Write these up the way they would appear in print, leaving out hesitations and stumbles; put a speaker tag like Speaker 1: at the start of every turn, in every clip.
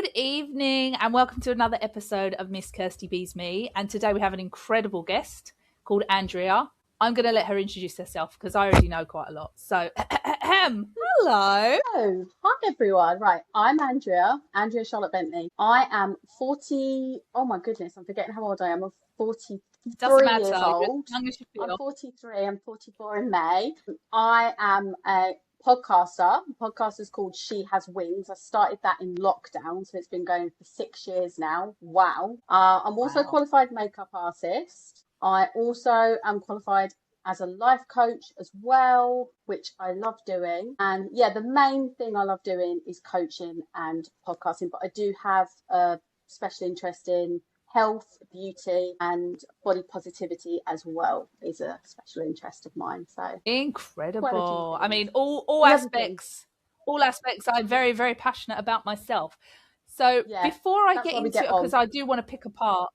Speaker 1: Good evening and welcome to another episode of Miss Kirsty Bees Me. And today we have an incredible guest called Andrea. I'm going to let her introduce herself because I already know quite a lot. So, hello.
Speaker 2: Hello. Hi, everyone. Right, I'm Andrea Charlotte Bentley. I am 40. Oh, my goodness, I'm forgetting how old I am. I'm 43
Speaker 1: Doesn't matter.
Speaker 2: years
Speaker 1: You're as
Speaker 2: old.
Speaker 1: young as you feel.
Speaker 2: I'm 43. I'm 44 in May. I am a podcaster. The podcast is called She Has Wings. I started that in lockdown, so it's been going for 6 years now. Wow. I'm also a qualified makeup artist. I also am qualified as a life coach as well, which I love doing. And yeah, the main thing I love doing is coaching and podcasting, but I do have a special interest in health, beauty, and body positivity as well is a special interest of mine. So
Speaker 1: incredible. I mean, all aspects I'm very, very passionate about myself. So
Speaker 2: yeah,
Speaker 1: before I get into it, because I do want to pick apart,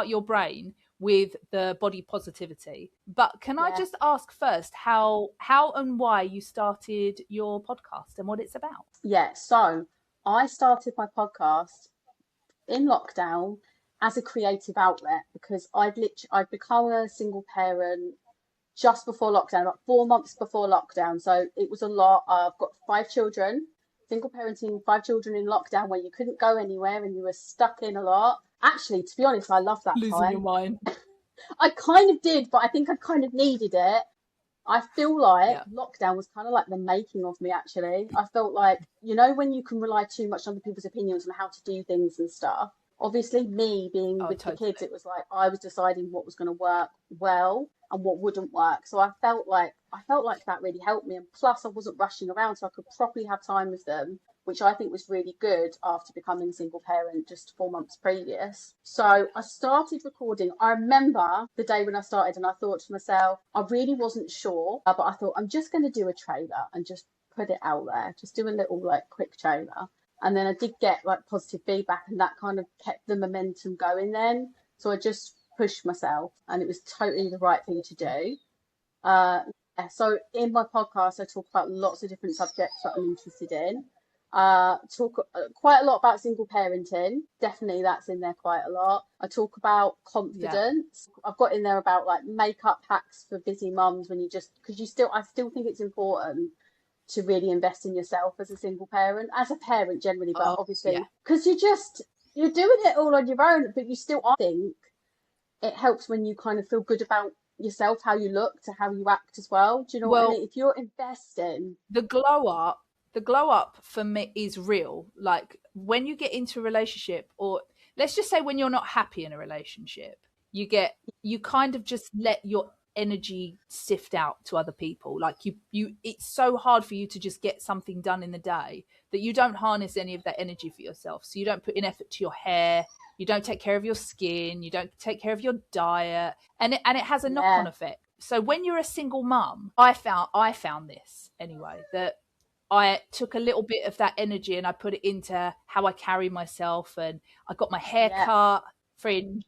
Speaker 1: your brain with the body positivity. But can I just ask first how and why you started your podcast and what it's about?
Speaker 2: Yeah, so I started my podcast in lockdown as a creative outlet because I'd become a single parent just before lockdown, about 4 months before lockdown. So it was a lot. I've got 5 children, single parenting 5 children in lockdown where you couldn't go anywhere and you were stuck in a lot. Actually, to be honest, I love that
Speaker 1: Losing your mind.
Speaker 2: I kind of did, but I think I kind of needed it. I feel like lockdown was kind of like the making of me, actually. I felt like, when you can rely too much on other people's opinions on how to do things and stuff. Obviously, me being with the kids, it was like I was deciding what was going to work well and what wouldn't work. So I felt like that really helped me. And plus, I wasn't rushing around, so I could properly have time with them, which I think was really good after becoming a single parent just 4 months previous. So I started recording. I remember the day when I started and I thought to myself, I really wasn't sure, but I thought I'm just going to do a trailer and just put it out there, just do a little quick trailer. And then I did get positive feedback and that kind of kept the momentum going then. So I just pushed myself and it was totally the right thing to do. So in my podcast, I talk about lots of different subjects that I'm interested in. Talk quite a lot about single parenting. Definitely that's in there quite a lot. I talk about confidence. I've got in there about makeup hacks for busy mums when I still think it's important to really invest in yourself as a single parent, as a parent generally, but obviously because you're doing it all on your own, but you still, I think it helps when you kind of feel good about yourself, how you look to how you act as well. Do you know what I mean? If you're investing,
Speaker 1: the glow up for me is real. Like when you get into a relationship, or let's just say when you're not happy in a relationship, you kind of just let your energy sift out to other people. Like you it's so hard for you to just get something done in the day that you don't harness any of that energy for yourself. So you don't put in effort to your hair, you don't take care of your skin, you don't take care of your diet, and it has a knock-on effect. So when you're a single mum, I found this anyway, that I took a little bit of that energy and I put it into how I carry myself, and I got my hair cut, fringe,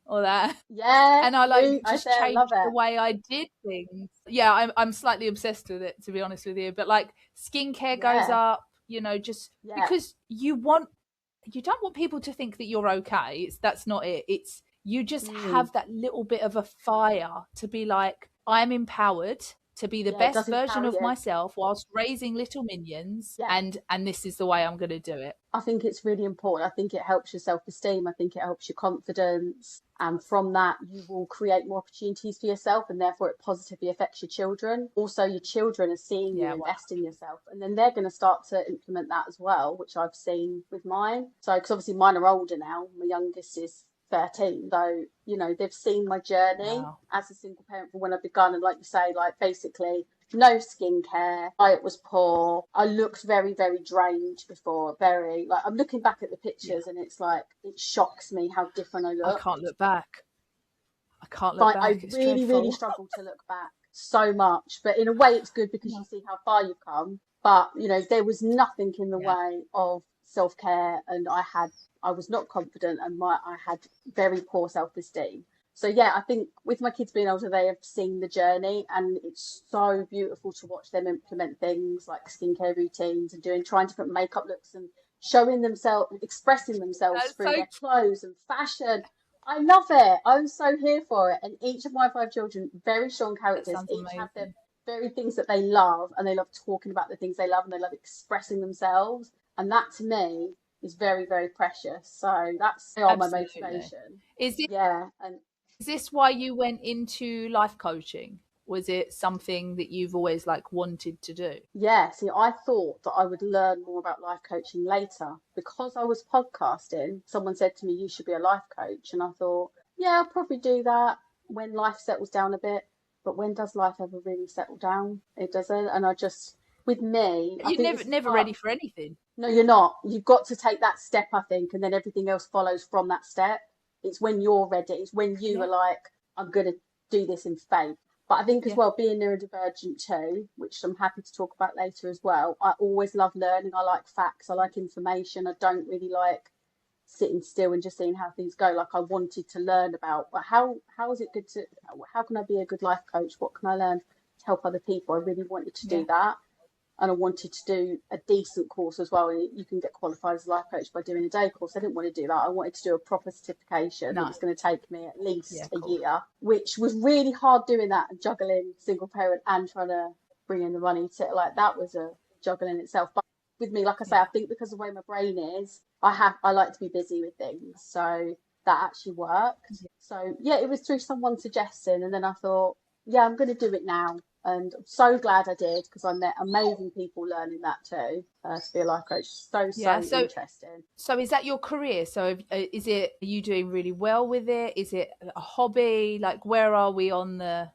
Speaker 1: all that.
Speaker 2: Yeah.
Speaker 1: And I just changed the way I did things. Yeah, I'm slightly obsessed with it, to be honest with you. But skincare goes up, because you don't want people to think that you're okay. That's not it. It's you just have that little bit of a fire to be like, I'm empowered to be the best version of myself whilst raising little minions, and this is the way I'm going to do it.
Speaker 2: I think it's really important. I think it helps your self-esteem. I think it helps your confidence, and from that you will create more opportunities for yourself, and therefore it positively affects your children. Also, your children are seeing you invest in yourself, and then they're going to start to implement that as well, which I've seen with mine. So because obviously mine are older now, my youngest is 13, so they've seen my journey as a single parent from when I begun, and like you say, basically no skincare, diet was poor, I looked very, very drained before, very I'm looking back at the pictures and it's it shocks me how different I look.
Speaker 1: I can't look back.
Speaker 2: I really struggle to look back so much, but in a way it's good because you see how far you've come. But there was nothing in the way of self-care, and I was not confident, and I had very poor self-esteem. So I think with my kids being older, they have seen the journey, and it's so beautiful to watch them implement things like skincare routines and trying different makeup looks and showing themselves, expressing themselves
Speaker 1: That's so
Speaker 2: through their clothes and fashion. I love it. I'm so here for it. And each of my five children, very strong
Speaker 1: that
Speaker 2: characters,
Speaker 1: sounds
Speaker 2: each have their
Speaker 1: amazing.
Speaker 2: very things that they love, and they love talking about the things they love, and they love expressing themselves. And that to me is very, very precious. So they are my
Speaker 1: Absolutely.
Speaker 2: motivation.
Speaker 1: Is it
Speaker 2: Yeah. And
Speaker 1: is this why you went into life coaching? Was it something that you've always like wanted to do?
Speaker 2: yeah, see, I thought that I would learn more about life coaching later because I was podcasting. Someone said to me, "You should be a life coach." And I thought, yeah, I'll probably do that when life settles down a bit. But when does life ever really settle down? It doesn't. And I just, with me, I
Speaker 1: You're
Speaker 2: think
Speaker 1: never
Speaker 2: this is
Speaker 1: never
Speaker 2: part.
Speaker 1: ready for anything.
Speaker 2: No, you're not. You've got to take that step, I think, and then everything else follows from that step. It's when you're ready. It's when you
Speaker 1: Yeah.
Speaker 2: are like, I'm going to do this in faith. But I think as
Speaker 1: Yeah.
Speaker 2: well, being neurodivergent too, which I'm happy to talk about later as well, I always love learning. I like facts. I like information. I don't really like sitting still and just seeing how things go. Like I wanted to learn about, but how is it good to, how can I be a good life coach? What can I learn to help other people? I really wanted to
Speaker 1: Yeah.
Speaker 2: do that, and I wanted to do a decent course as well. You can get qualified as a life coach by doing a day course. I didn't want to do that. I wanted to do a proper certification that
Speaker 1: No.
Speaker 2: was going to take me at
Speaker 1: Yeah,
Speaker 2: least a
Speaker 1: cool.
Speaker 2: year, which was really hard doing that and juggling single parent and trying to bring in the money to like that was a juggle in itself. But with me, like I say, I
Speaker 1: Yeah.
Speaker 2: think because of the way my brain is, I like to be busy with things. So that actually worked. So yeah, it was through someone suggesting, and then I thought, yeah, I'm going to do it now. And I'm so glad I did because I met amazing people learning that too. To be a life coach, so
Speaker 1: Yeah.
Speaker 2: interesting.
Speaker 1: So is that your career? So is it, are you doing really well with it? Is it a hobby? Like where are we
Speaker 2: So
Speaker 1: on the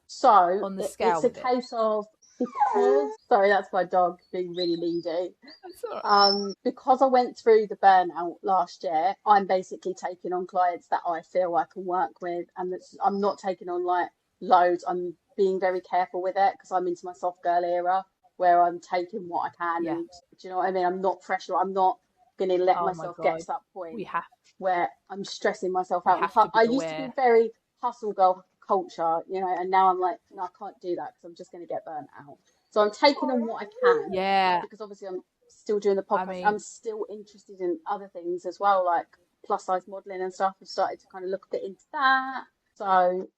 Speaker 1: scale
Speaker 2: it's a
Speaker 1: with it?
Speaker 2: case of because sorry, that's my dog being really needy.
Speaker 1: That's all right.
Speaker 2: Because I went through the burnout last year, I'm basically taking on clients that I feel I can work with, and I'm not taking on like loads. I'm being very careful with it because I'm into my soft girl era where I'm taking what I can,
Speaker 1: Yeah.
Speaker 2: and do you know what I mean? I'm not pressure. I'm not going to let
Speaker 1: Oh my
Speaker 2: myself get
Speaker 1: God.
Speaker 2: to that
Speaker 1: We
Speaker 2: point
Speaker 1: have
Speaker 2: where I'm stressing myself
Speaker 1: we
Speaker 2: out.
Speaker 1: have to be
Speaker 2: I used to be
Speaker 1: aware.
Speaker 2: very hustle girl culture, and now I'm like, no, I can't do that because I'm just going to get burnt out. So I'm taking on what I can
Speaker 1: Yeah.
Speaker 2: because obviously I'm still doing the
Speaker 1: I
Speaker 2: podcast. I'm
Speaker 1: mean,
Speaker 2: still interested in other things as well, like plus size modeling and stuff. I've started to kind of look a bit into that. So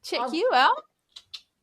Speaker 1: check
Speaker 2: I've
Speaker 1: you out.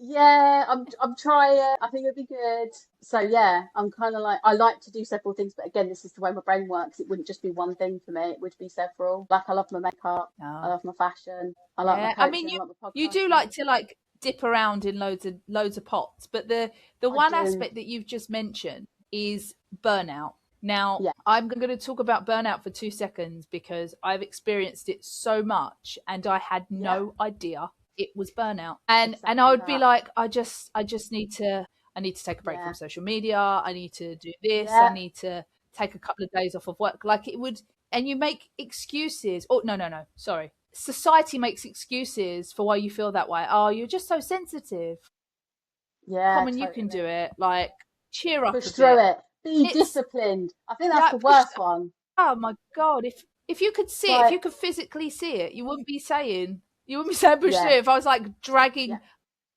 Speaker 2: yeah, I'm trying. I think it'd be good. So yeah, I'm kind of like I like to do several things, but again, this is the way my brain works. It wouldn't just be one thing for me. It would be several. Like I love my makeup, I
Speaker 1: No.
Speaker 2: love my fashion, I like my
Speaker 1: Yeah. I mean
Speaker 2: coaching, I like my
Speaker 1: you do
Speaker 2: podcasting.
Speaker 1: like to like dip around in loads of pots, but the
Speaker 2: I
Speaker 1: one
Speaker 2: do.
Speaker 1: aspect that you've just mentioned is burnout. Now,
Speaker 2: Yeah,
Speaker 1: I'm going to talk about burnout for 2 seconds because I've experienced it so much and I had
Speaker 2: yeah,
Speaker 1: no idea it was burnout. And I
Speaker 2: exactly
Speaker 1: would be
Speaker 2: that.
Speaker 1: like, I just need to take a break from
Speaker 2: Yeah,
Speaker 1: social media. I need to do this. I
Speaker 2: yeah,
Speaker 1: need to take a couple of days off of work. Like it would, and you make excuses. Oh, no, sorry. Society makes excuses for why you feel that way. Oh, you're just so sensitive.
Speaker 2: yeah,
Speaker 1: Common, you can
Speaker 2: totally.
Speaker 1: do it. Like, cheer up
Speaker 2: Push
Speaker 1: a
Speaker 2: through
Speaker 1: bit.
Speaker 2: it. Be
Speaker 1: It's
Speaker 2: disciplined. I think that's
Speaker 1: yeah,
Speaker 2: the
Speaker 1: push.
Speaker 2: worst one.
Speaker 1: Oh my god! If you could
Speaker 2: It's
Speaker 1: see it, if
Speaker 2: like,
Speaker 1: you could physically see it, you wouldn't be saying push through
Speaker 2: yeah,
Speaker 1: it. If I was like
Speaker 2: yeah,
Speaker 1: dragging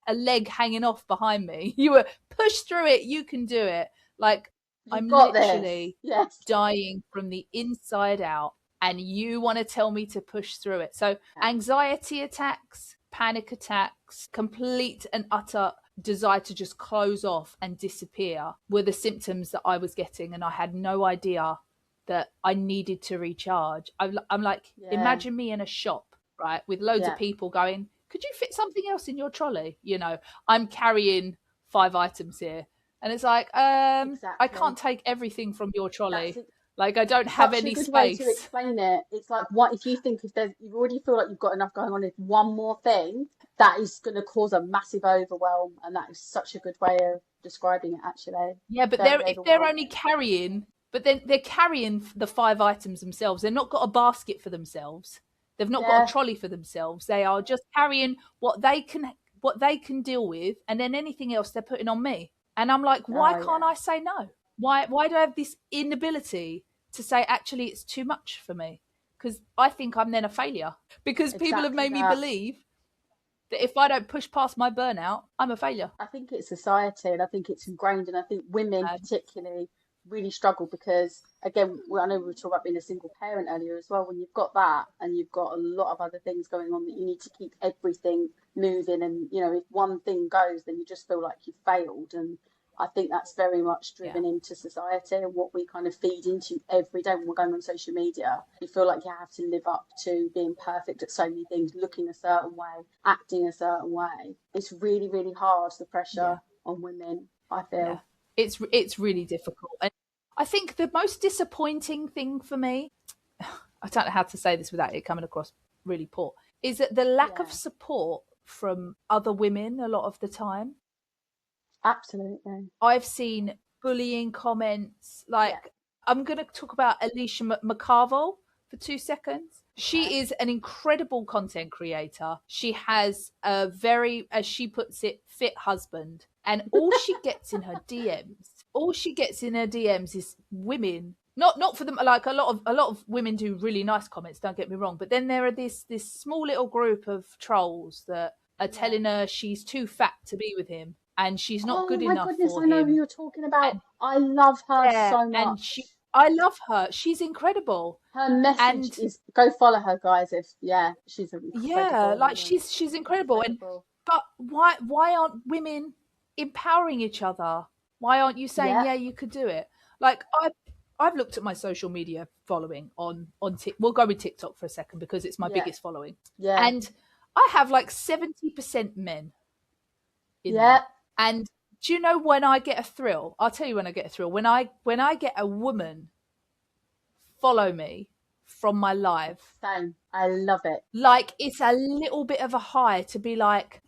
Speaker 1: a leg hanging off behind me, you were push through it. You can do it. Like
Speaker 2: you've
Speaker 1: I'm
Speaker 2: got this.
Speaker 1: literally
Speaker 2: Yes.
Speaker 1: dying from the inside out, and you want to tell me to push through it. So
Speaker 2: Yeah,
Speaker 1: anxiety attacks, panic attacks, complete and utter desire to just close off and disappear were the symptoms that I was getting, and I had no idea that I needed to recharge. I'm like,
Speaker 2: yeah,
Speaker 1: imagine me in a shop, right, with loads of
Speaker 2: yeah,
Speaker 1: people going, could you fit something else in your trolley? I'm carrying 5 items here. And it's like, I
Speaker 2: exactly.
Speaker 1: can't take everything from your
Speaker 2: That's
Speaker 1: trolley.
Speaker 2: it.
Speaker 1: Like, I don't have
Speaker 2: Such a
Speaker 1: any
Speaker 2: good way to
Speaker 1: space.
Speaker 2: explain it. It's like what if you think if there's you already feel like you've got enough going on, if one more thing that is going to cause a massive overwhelm, and that is such a good way of describing it. Actually,
Speaker 1: Yeah, but
Speaker 2: very
Speaker 1: if they're only
Speaker 2: overwhelming.
Speaker 1: carrying, but then they're carrying the 5 items themselves. They're not got a basket for themselves. They've not got a
Speaker 2: Yeah.
Speaker 1: trolley for themselves. They are just carrying what they can deal with, and then anything else they're putting on me. And I'm like, why
Speaker 2: Oh
Speaker 1: can't
Speaker 2: yeah.
Speaker 1: I say no? Why do I have this inability to say actually it's too much for me? Because I think I'm then a failure. Because people have
Speaker 2: Exactly
Speaker 1: made me
Speaker 2: that.
Speaker 1: believe that if I don't push past my burnout, I'm a failure.
Speaker 2: I think it's society, and I think it's ingrained, and I think women
Speaker 1: And
Speaker 2: particularly really struggle because, again, I know we were talking about being a single parent earlier as well. When you've got that and you've got a lot of other things going on that you need to keep everything moving, and if one thing goes, then you just feel like you've failed. And I think that's very much
Speaker 1: Yeah.
Speaker 2: driven into society and what we kind of feed into every day when we're going on social media. You feel like you have to live up to being perfect at so many things, looking a certain way, acting a certain way. It's really, really hard, the
Speaker 1: Yeah.
Speaker 2: pressure on women, I
Speaker 1: Yeah.
Speaker 2: feel.
Speaker 1: It's really difficult. And I think the most disappointing thing for me, I don't know how to say this without it coming across really poor, is that the lack of
Speaker 2: Yeah,
Speaker 1: support from other women a lot of the time.
Speaker 2: absolutely.
Speaker 1: I've seen bullying comments.
Speaker 2: Yeah,
Speaker 1: Like, I'm going to talk about Alicia McCarville for 2 seconds.
Speaker 2: okay.
Speaker 1: She is an incredible content creator. She has a very, as she puts it, fit husband. And all she gets in her DMs is women. Not for them, like a lot of women do really nice comments, don't get me wrong, but then there are this small little group of trolls that are
Speaker 2: Yeah.
Speaker 1: telling her she's too fat to be with him and she's not
Speaker 2: Oh
Speaker 1: good
Speaker 2: my
Speaker 1: enough
Speaker 2: goodness,
Speaker 1: for
Speaker 2: I know who
Speaker 1: him.
Speaker 2: you're talking about.
Speaker 1: And
Speaker 2: I love her
Speaker 1: yeah,
Speaker 2: so
Speaker 1: and
Speaker 2: much.
Speaker 1: I love her. She's incredible.
Speaker 2: Her message
Speaker 1: And
Speaker 2: is go follow her, guys. If yeah, she's an
Speaker 1: yeah,
Speaker 2: incredible
Speaker 1: like
Speaker 2: woman.
Speaker 1: she's incredible. And
Speaker 2: Incredible.
Speaker 1: but why aren't women empowering each other? Why aren't you saying,
Speaker 2: Yeah,
Speaker 1: yeah, you could do it? Like I've looked at my social media following on we'll go with TikTok for a second because it's my
Speaker 2: yeah,
Speaker 1: biggest following.
Speaker 2: yeah,
Speaker 1: And I have like 70% men in
Speaker 2: yeah.
Speaker 1: there. And do you know when I get a thrill? I'll tell you when I get a thrill. When I get a woman follow me from my live,
Speaker 2: Same. I love it.
Speaker 1: like it's a little bit of a high to be like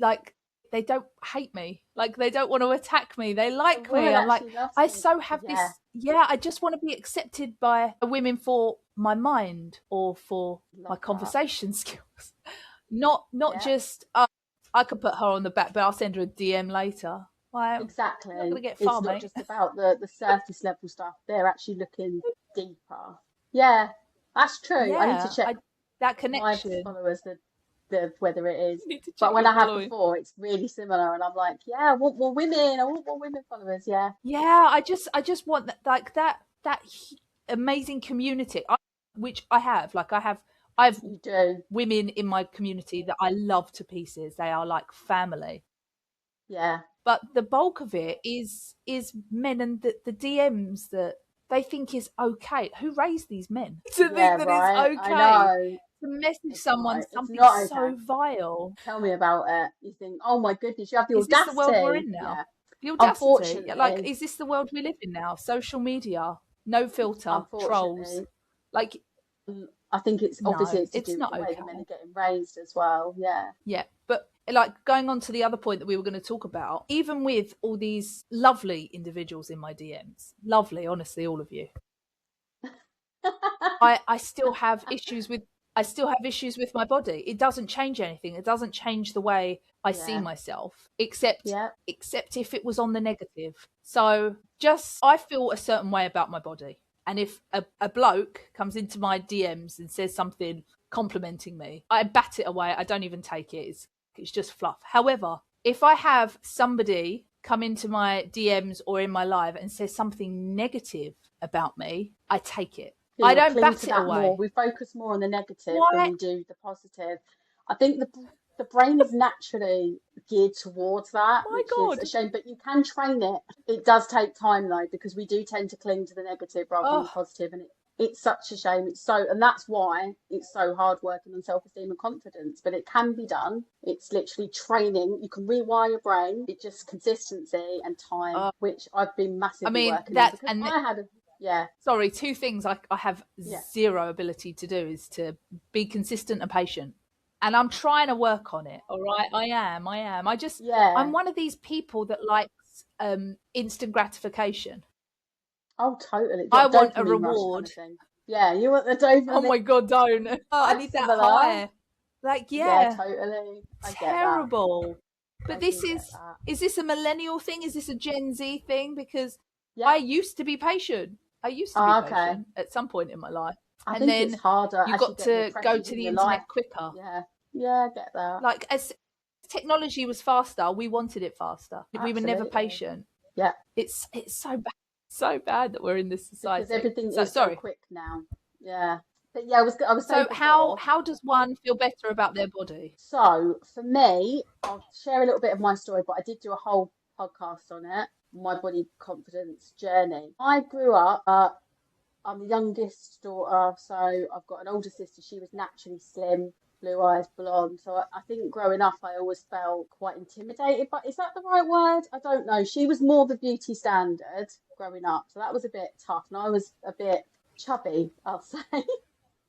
Speaker 1: they don't hate me, like they don't want to attack me, they
Speaker 2: A
Speaker 1: like me.
Speaker 2: woman
Speaker 1: I'm like,
Speaker 2: actually loves
Speaker 1: I
Speaker 2: me.
Speaker 1: so have
Speaker 2: Yeah,
Speaker 1: this, yeah, I just want to be accepted by women for my mind or for my
Speaker 2: love that.
Speaker 1: conversation skills, not
Speaker 2: Yeah,
Speaker 1: just I could put her on the back but I'll send her a DM later. Like, not
Speaker 2: exactly.
Speaker 1: gonna get
Speaker 2: It's
Speaker 1: far,
Speaker 2: not
Speaker 1: mate.
Speaker 2: just about the surface level stuff. They're actually looking deeper. Yeah, that's true. I need to
Speaker 1: Yeah,
Speaker 2: check
Speaker 1: I that
Speaker 2: my
Speaker 1: connection.
Speaker 2: followers, the whether it is.
Speaker 1: You need to check
Speaker 2: But when
Speaker 1: your
Speaker 2: I have
Speaker 1: following.
Speaker 2: before, it's really similar, and I'm like, yeah, I want more women. I want more women followers. Yeah,
Speaker 1: Yeah, I just want that, like that amazing community, which I have. Like I've
Speaker 2: you do.
Speaker 1: women in my community that I love to pieces. They are like family.
Speaker 2: Yeah,
Speaker 1: But the bulk of it is men, and the DMs that they think is okay. Who raised these men to
Speaker 2: yeah,
Speaker 1: think that it's
Speaker 2: right. I
Speaker 1: okay
Speaker 2: know.
Speaker 1: to message
Speaker 2: It's
Speaker 1: someone
Speaker 2: not. It's
Speaker 1: something
Speaker 2: not okay.
Speaker 1: so vile?
Speaker 2: Tell me about it. You think, oh my goodness, you have the
Speaker 1: Is this the world we're
Speaker 2: audacity.
Speaker 1: in now?
Speaker 2: Yeah.
Speaker 1: The audacity. Like,
Speaker 2: Unfortunately,
Speaker 1: is this the world we live in now? Social media, no filter, trolls.
Speaker 2: unfortunately,
Speaker 1: Like,
Speaker 2: I think it's obviously
Speaker 1: no,
Speaker 2: it's to
Speaker 1: it's
Speaker 2: do with
Speaker 1: not
Speaker 2: the way the men
Speaker 1: okay.
Speaker 2: are getting raised as well. Yeah.
Speaker 1: Yeah. But like going on to the other point that we were going to talk about, even with all these lovely individuals in my DMs, lovely, honestly, all of you, I still have issues with my body. It doesn't change anything. It doesn't change the way I see
Speaker 2: Yeah.
Speaker 1: myself, except
Speaker 2: Yeah.
Speaker 1: if it was on the negative. So just I feel a certain way about my body. And if a bloke comes into my DMs and says something complimenting me, I bat it away. I don't even take it. It's just fluff. However, if I have somebody come into my DMs or in my live and says something negative about me, I take it. I
Speaker 2: People
Speaker 1: don't
Speaker 2: cling to
Speaker 1: bat it
Speaker 2: that more.
Speaker 1: away.
Speaker 2: We focus more on the negative than
Speaker 1: Why?
Speaker 2: we do the positive. I think the brain is naturally geared towards that,
Speaker 1: My
Speaker 2: which is
Speaker 1: God.
Speaker 2: a shame, but you can train it. It does take time though, because we do tend to cling to the negative rather than the
Speaker 1: Oh,
Speaker 2: positive, and it's such a shame. And that's why it's so hard working on self-esteem and confidence, but it can be done. It's literally training. You can rewire your brain. It's just consistency and time,
Speaker 1: uh,
Speaker 2: which I've been
Speaker 1: I
Speaker 2: massively
Speaker 1: mean,
Speaker 2: working on
Speaker 1: that
Speaker 2: because
Speaker 1: and
Speaker 2: I had a, yeah,
Speaker 1: sorry, two things I have
Speaker 2: yeah,
Speaker 1: zero ability to do is to be consistent and patient. And I'm trying to work on it. All right. I am. I'm
Speaker 2: yeah.
Speaker 1: one of these people that likes instant gratification.
Speaker 2: Oh, totally.
Speaker 1: I want a
Speaker 2: Dopamine rush kind
Speaker 1: reward.
Speaker 2: of thing. Yeah, you want the
Speaker 1: Oh
Speaker 2: dopamine.
Speaker 1: my God, don't. Oh, I
Speaker 2: I'm
Speaker 1: need that
Speaker 2: similar.
Speaker 1: high. Like,
Speaker 2: Yeah,
Speaker 1: yeah,
Speaker 2: totally. I get that.
Speaker 1: terrible. But
Speaker 2: I
Speaker 1: this
Speaker 2: do get that.
Speaker 1: is this a millennial thing? Is this a Gen Z thing? Because
Speaker 2: Yeah.
Speaker 1: I used to be patient. I used to be
Speaker 2: Oh, okay.
Speaker 1: patient at some point in my life.
Speaker 2: I
Speaker 1: And
Speaker 2: think it's
Speaker 1: then
Speaker 2: harder
Speaker 1: you
Speaker 2: as you
Speaker 1: got
Speaker 2: get more
Speaker 1: to go
Speaker 2: pressures
Speaker 1: to
Speaker 2: in
Speaker 1: the
Speaker 2: your life.
Speaker 1: internet quicker.
Speaker 2: Yeah. Yeah, I get that.
Speaker 1: Like, as technology was faster, we wanted it faster. We were never
Speaker 2: Absolutely.
Speaker 1: patient.
Speaker 2: Yeah.
Speaker 1: It's so bad. So bad that we're in this
Speaker 2: because
Speaker 1: society.
Speaker 2: everything
Speaker 1: So
Speaker 2: is so
Speaker 1: sorry.
Speaker 2: quick now. Yeah. But yeah, I was saying
Speaker 1: So
Speaker 2: before.
Speaker 1: how does one feel better about their body?
Speaker 2: So for me, I'll share a little bit of my story, but I did do a whole podcast on it, my body confidence journey. I grew up, I'm the youngest daughter, so I've got an older sister. She was naturally slim, blue eyes, blonde. So I think growing up, I always felt quite intimidated. But is that the right word? I don't know. She was more the beauty standard growing up, so that was a bit tough, and I was a bit chubby, I'll say.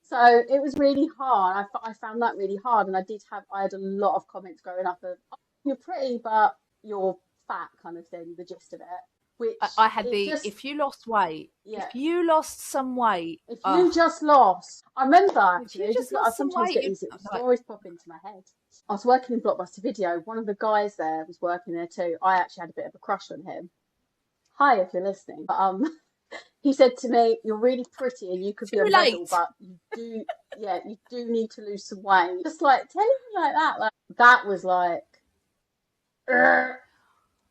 Speaker 2: So it was really hard. I found that really hard, and I had a lot of comments growing up of, oh, you're pretty, but you're fat, kind of thing. The gist of it, which
Speaker 1: I had
Speaker 2: it
Speaker 1: the
Speaker 2: just,
Speaker 1: if you lost weight,
Speaker 2: yeah.
Speaker 1: if you lost some weight,
Speaker 2: If you just lost, I remember
Speaker 1: if you
Speaker 2: actually,
Speaker 1: just
Speaker 2: just I
Speaker 1: lost some
Speaker 2: sometimes
Speaker 1: weight,
Speaker 2: get
Speaker 1: you
Speaker 2: these little
Speaker 1: like,
Speaker 2: stories pop into my head. I was working in Blockbuster Video. One of the guys there was working there too. I actually had a bit of a crush on him. Hi, if you're listening. But, he said to me, "You're really pretty and you could be a
Speaker 1: too
Speaker 2: model,
Speaker 1: late.
Speaker 2: but you do need to lose some weight." Just like telling me like that, that was like, "Ugh."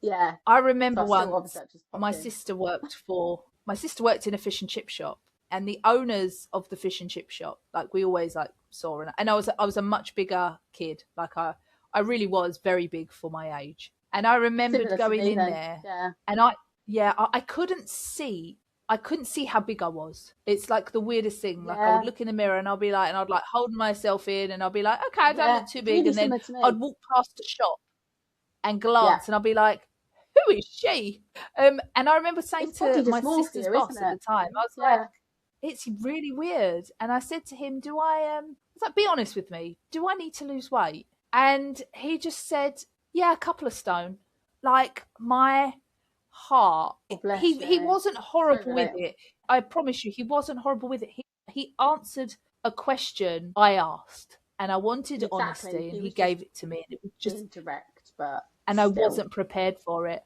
Speaker 2: Yeah.
Speaker 1: I
Speaker 2: So
Speaker 1: remember
Speaker 2: I still obviously
Speaker 1: once
Speaker 2: that just popped in.
Speaker 1: my sister worked in a fish and chip shop, and the owners of the fish and chip shop, like we always like saw, and I was a much bigger kid, like I really was very big for my age, and I remembered
Speaker 2: Similar to
Speaker 1: going
Speaker 2: me
Speaker 1: in
Speaker 2: then.
Speaker 1: there,
Speaker 2: Yeah.
Speaker 1: and I couldn't see how big I was. It's like the weirdest thing. Like I would
Speaker 2: Yeah.
Speaker 1: look in the mirror and I'd like hold myself in and I'll be like, okay, I don't
Speaker 2: Yeah.
Speaker 1: look too
Speaker 2: It's
Speaker 1: big.
Speaker 2: really
Speaker 1: And then
Speaker 2: similar to me.
Speaker 1: I'd walk past the shop and
Speaker 2: Yeah.
Speaker 1: glance and I'll be like, who is she? And I remember saying
Speaker 2: It's
Speaker 1: to
Speaker 2: body
Speaker 1: my sister's
Speaker 2: dysmorphia, isn't
Speaker 1: boss at
Speaker 2: it?
Speaker 1: the time, I was like,
Speaker 2: Yeah.
Speaker 1: it's really weird. And I said to him, I was like, be honest with me, do I need to lose weight? And he just said, yeah, a couple of stone. Like my heart,
Speaker 2: Oh, bless
Speaker 1: he
Speaker 2: you.
Speaker 1: wasn't
Speaker 2: So
Speaker 1: horrible with
Speaker 2: relatable.
Speaker 1: it. I promise you, he wasn't horrible with it. He answered a question I asked and I wanted
Speaker 2: Exactly.
Speaker 1: honesty and
Speaker 2: He
Speaker 1: he
Speaker 2: was just
Speaker 1: gave it to me and it was just,
Speaker 2: being direct, but
Speaker 1: and I
Speaker 2: still.
Speaker 1: wasn't prepared for it.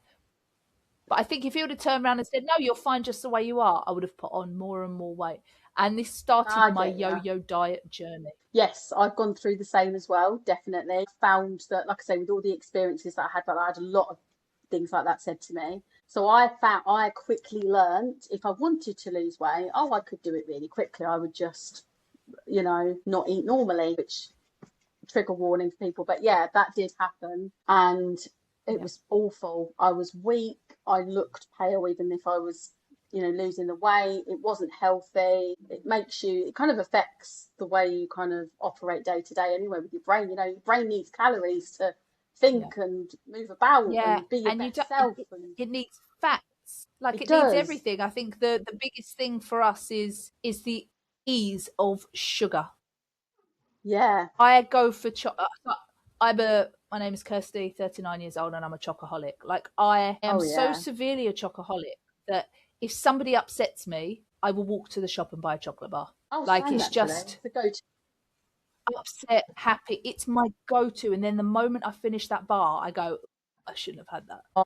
Speaker 1: But I think if he would have turned around and said, no, you're fine just the way you are, I would have put on more and more weight. And this started
Speaker 2: I
Speaker 1: my
Speaker 2: get ya.
Speaker 1: yo-yo diet journey.
Speaker 2: Yes, I've gone through the same as well, definitely. Found that, like I say, with all the experiences that I had, but I had a lot of things like that said to me. So I quickly learned if I wanted to lose weight, oh, I could do it really quickly. I would just, not eat normally, which trigger warning for people. But yeah, that did happen. And it
Speaker 1: Yeah.
Speaker 2: was awful. I was weak. I looked pale, even if I was, losing the weight. It wasn't healthy. It kind of affects the way you kind of operate day to day anyway with your brain. Your brain needs calories to
Speaker 1: Yeah.
Speaker 2: think and move about
Speaker 1: Yeah.
Speaker 2: and be your
Speaker 1: And you
Speaker 2: best
Speaker 1: don't,
Speaker 2: self. And
Speaker 1: it needs fats. Like
Speaker 2: it
Speaker 1: it needs
Speaker 2: does.
Speaker 1: everything. I think the biggest thing for us is the ease of sugar.
Speaker 2: Yeah.
Speaker 1: I go for my name is Kirsty, 39 years old, and I'm a chocoholic. Like I am
Speaker 2: Oh,
Speaker 1: so
Speaker 2: yeah.
Speaker 1: severely a chocoholic that if somebody upsets me, I will walk to the shop and buy a chocolate bar.
Speaker 2: Oh,
Speaker 1: Like
Speaker 2: same
Speaker 1: it's
Speaker 2: actually.
Speaker 1: just
Speaker 2: It's a go-to.
Speaker 1: upset, happy. It's my go-to. And then the moment I finish that bar, I go, I shouldn't have had that.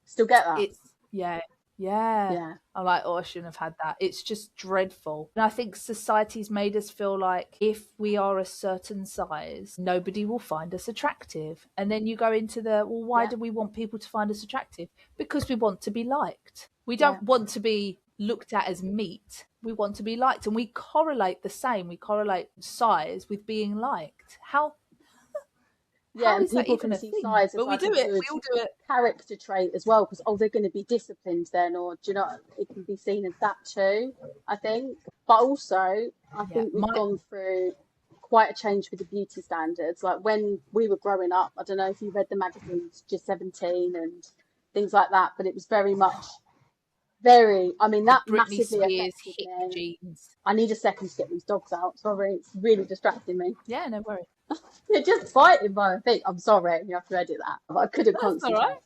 Speaker 2: Still get that.
Speaker 1: It's yeah, yeah.
Speaker 2: Yeah.
Speaker 1: I'm like, oh, I shouldn't have had that. It's just dreadful. And I think society's made us feel like if we are a certain size, nobody will find us attractive. And then you go into well, why
Speaker 2: Yeah.
Speaker 1: do we want people to find us attractive? Because we want to be liked. We
Speaker 2: Yeah.
Speaker 1: don't want to be looked at as meat. We want to be liked. And we correlate the same. We correlate size with being liked.
Speaker 2: Yeah,
Speaker 1: How
Speaker 2: and
Speaker 1: is that
Speaker 2: people
Speaker 1: even
Speaker 2: can
Speaker 1: a
Speaker 2: see
Speaker 1: thing?
Speaker 2: size as
Speaker 1: But we
Speaker 2: like a
Speaker 1: do it.
Speaker 2: good
Speaker 1: We all do it.
Speaker 2: character trait as well, because they're going to be disciplined then, or do you know, it can be seen as that too, I think. But also, I
Speaker 1: Yeah.
Speaker 2: think we've gone through quite a change with the beauty standards. Like when we were growing up, I don't know if you read the magazines, just 17 and things like that, but it was I mean,
Speaker 1: The
Speaker 2: that
Speaker 1: Britney
Speaker 2: massively
Speaker 1: Spears
Speaker 2: affected
Speaker 1: hip
Speaker 2: me.
Speaker 1: jeans.
Speaker 2: I need a second to get these dogs out. Sorry, it's really distracting me.
Speaker 1: Yeah, no worries.
Speaker 2: They're just fighting by a thing. I'm sorry, you have to edit that. But I couldn't
Speaker 1: That's all right.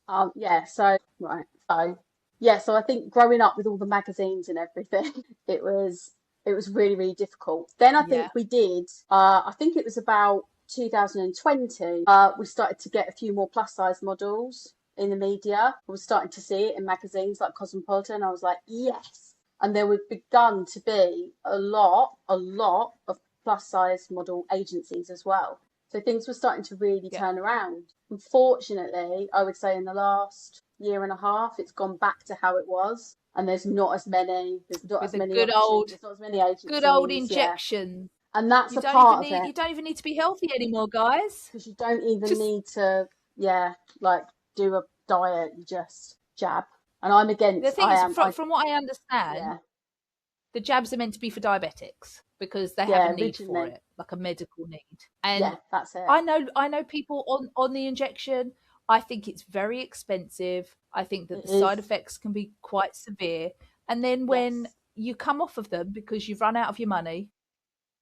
Speaker 2: concentrate. Yeah, so right. So yeah, so I think growing up with all the magazines and everything, it was it was really, really difficult. Then I
Speaker 1: Yeah,
Speaker 2: think I think it was about 2020, we started to get a few more plus size models in the media. I was starting to see it in magazines like Cosmopolitan. I was like, yes. And there would begun to be a lot of plus size model agencies as well. So things were starting to really
Speaker 1: yeah,
Speaker 2: turn around. Unfortunately, I would say in the last year and a half, it's gone back to how it was, and there's not
Speaker 1: With
Speaker 2: as
Speaker 1: the
Speaker 2: many options, there's not as many
Speaker 1: good old
Speaker 2: agencies, yeah.
Speaker 1: injection.
Speaker 2: And that's a part of it,
Speaker 1: You don't even need to be healthy anymore, guys.
Speaker 2: because you don't even
Speaker 1: Just
Speaker 2: need to, yeah, like do a diet, you just jab. And I'm
Speaker 1: the
Speaker 2: against,
Speaker 1: thing is,
Speaker 2: I,
Speaker 1: from what I understand,
Speaker 2: yeah,
Speaker 1: the jabs are meant to be for diabetics because they have a
Speaker 2: yeah,
Speaker 1: need for
Speaker 2: originally,
Speaker 1: it, like a medical need.
Speaker 2: yeah,
Speaker 1: And
Speaker 2: that's it.
Speaker 1: I know people on the injection. I think it's very expensive. I think that
Speaker 2: It
Speaker 1: the
Speaker 2: is,
Speaker 1: side effects can be quite severe. And then when
Speaker 2: yes,
Speaker 1: you come off of them because you've run out of your money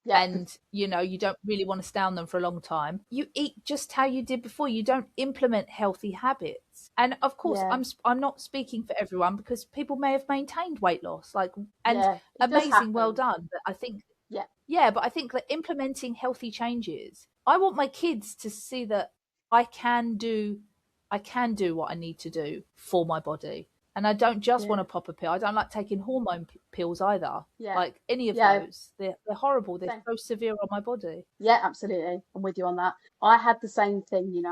Speaker 2: yeah,
Speaker 1: and you don't really want to stay on them for a long time, you eat just how you did before. You don't implement healthy habits. And of course,
Speaker 2: yeah,
Speaker 1: I'm not speaking for everyone because people may have maintained weight loss, like, and
Speaker 2: yeah, it does
Speaker 1: amazing, well
Speaker 2: happen.
Speaker 1: done. But I think,
Speaker 2: Yeah,
Speaker 1: yeah, but I think that implementing healthy changes, I want my kids to see that I can do I can do what I need to do for my body. And I don't just want
Speaker 2: yeah,
Speaker 1: to pop a pill. I don't like taking hormone pills either.
Speaker 2: yeah,
Speaker 1: Like any of
Speaker 2: yeah.
Speaker 1: those. They're horrible. They're
Speaker 2: Same.
Speaker 1: so severe on my body.
Speaker 2: Yeah, absolutely. I'm with you on that. I had the same thing,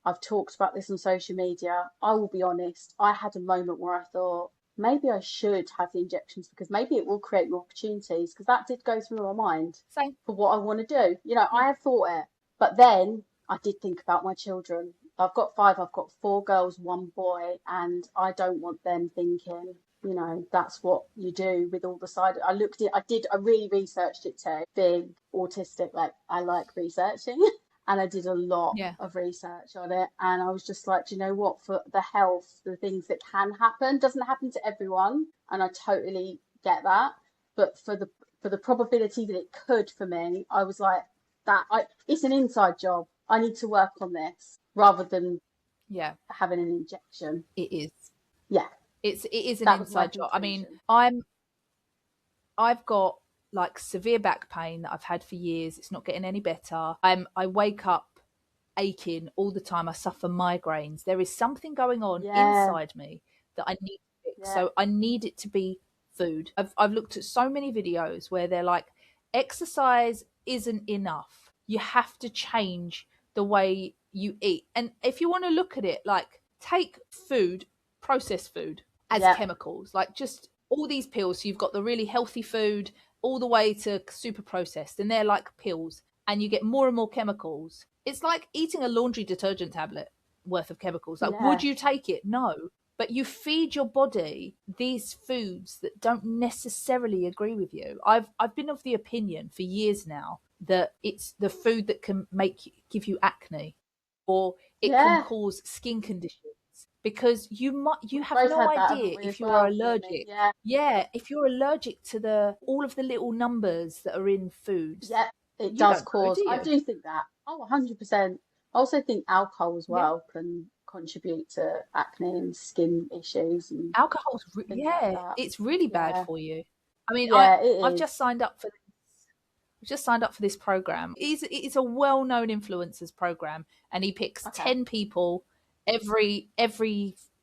Speaker 2: I've talked about this on social media. I will be honest, I had a moment where I thought maybe I should have the injections because maybe it will create more opportunities because that did go through my mind
Speaker 1: Same.
Speaker 2: for what I want to do.
Speaker 1: Yeah.
Speaker 2: I have thought it, but then I did think about my children. I've got five, I've got four girls, one boy, and I don't want them thinking, that's what you do with all the side. I really researched it too. Being autistic, like I like researching, and I did a lot
Speaker 1: Yeah.
Speaker 2: of research on it. And I was just like, do you know what? For the health, the things that can happen doesn't happen to everyone, and I totally get that. But for the probability that it could for me, I was like, it's an inside job. I need to work on this rather than
Speaker 1: Yeah.
Speaker 2: having an injection.
Speaker 1: It is.
Speaker 2: Yeah,
Speaker 1: It is an
Speaker 2: that was my
Speaker 1: inside job. I mean,
Speaker 2: conclusion.
Speaker 1: I've got like severe back pain that I've had for years. It's not getting any better. I wake up aching all the time. I suffer migraines. There is something going on
Speaker 2: Yeah,
Speaker 1: inside me that I need to fix.
Speaker 2: yeah,
Speaker 1: So I need it to be food. I've looked at so many videos where they're like, exercise isn't enough. You have to change the way you eat. And if you want to look at it, like take food, processed food, as
Speaker 2: yeah,
Speaker 1: chemicals, like just all these pills. So you've got the really healthy food all the way to super processed, and they're like pills, and you get more and more chemicals. It's like eating a laundry detergent tablet worth of chemicals. Like, would
Speaker 2: yeah,
Speaker 1: you take it? No. But you feed your body these foods that don't necessarily agree with you. I've been of the opinion for years now that it's the food that can give you acne, or it can
Speaker 2: yeah.
Speaker 1: cause skin conditions, because you
Speaker 2: We've
Speaker 1: have
Speaker 2: both
Speaker 1: no
Speaker 2: had that, haven't
Speaker 1: idea
Speaker 2: we,
Speaker 1: if
Speaker 2: as
Speaker 1: you are
Speaker 2: well, you and me?
Speaker 1: allergic.
Speaker 2: Yeah,
Speaker 1: Yeah, if you're allergic to the all of the little numbers that are in foods,
Speaker 2: yeah. It
Speaker 1: you
Speaker 2: does
Speaker 1: don't know,
Speaker 2: cause.
Speaker 1: do
Speaker 2: I
Speaker 1: you?
Speaker 2: do think that. Oh, 100%. I also think alcohol as
Speaker 1: Yeah.
Speaker 2: well can contribute to acne and skin issues and things like
Speaker 1: Yeah,
Speaker 2: that.
Speaker 1: it's really bad
Speaker 2: Yeah,
Speaker 1: for you. I mean,
Speaker 2: yeah, it
Speaker 1: I've
Speaker 2: is.
Speaker 1: just signed up for this program. It's a well-known influencers program, and he picks
Speaker 2: Okay.
Speaker 1: 10 people every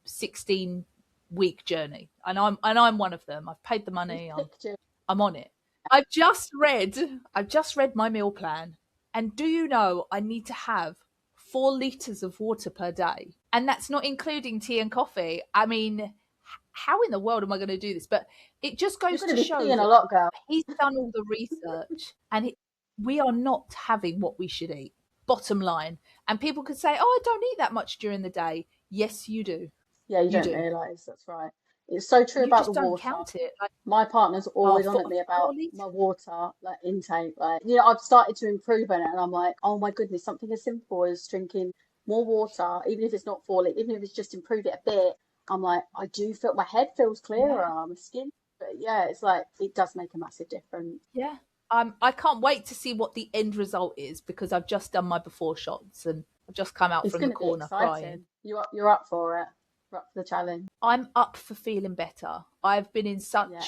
Speaker 1: 16-week journey. And I'm one of them. I've paid the
Speaker 2: He's
Speaker 1: money.
Speaker 2: picked you.
Speaker 1: I'm on it. I've just read my meal plan, and do you know I need to have 4 liters of water per day, and that's not including tea and coffee. I mean, how in the world am I going to do this? But it just
Speaker 2: You're
Speaker 1: goes
Speaker 2: going
Speaker 1: to
Speaker 2: to be
Speaker 1: show
Speaker 2: peeing a
Speaker 1: that
Speaker 2: lot, girl.
Speaker 1: he's done all the research, and we are not having what we should eat. Bottom line. And people could say, "Oh, I don't eat that much during the day." Yes, you do.
Speaker 2: Yeah, you
Speaker 1: You
Speaker 2: don't
Speaker 1: do.
Speaker 2: realise. That's right. It's so true
Speaker 1: You
Speaker 2: about the
Speaker 1: just don't
Speaker 2: water.
Speaker 1: count it. Like,
Speaker 2: My partner's
Speaker 1: oh,
Speaker 2: always on at me
Speaker 1: four
Speaker 2: about
Speaker 1: liters.
Speaker 2: my water like intake. Like, I've started to improve on it, and I'm like, oh my goodness, something as simple as drinking more water, even if it's not falling, even if it's just improve it a bit. I'm like, I do feel my head feels
Speaker 1: Yeah.
Speaker 2: clearer, my skin. But yeah, it's like it does make a massive difference.
Speaker 1: Yeah. I can't wait to see what the end result is, because I've just done my before shots and I've just come out
Speaker 2: It's
Speaker 1: from the
Speaker 2: going to be
Speaker 1: corner crying.
Speaker 2: exciting. You're up for it. You're up for the challenge.
Speaker 1: I'm up for feeling better. I've been in
Speaker 2: Yeah.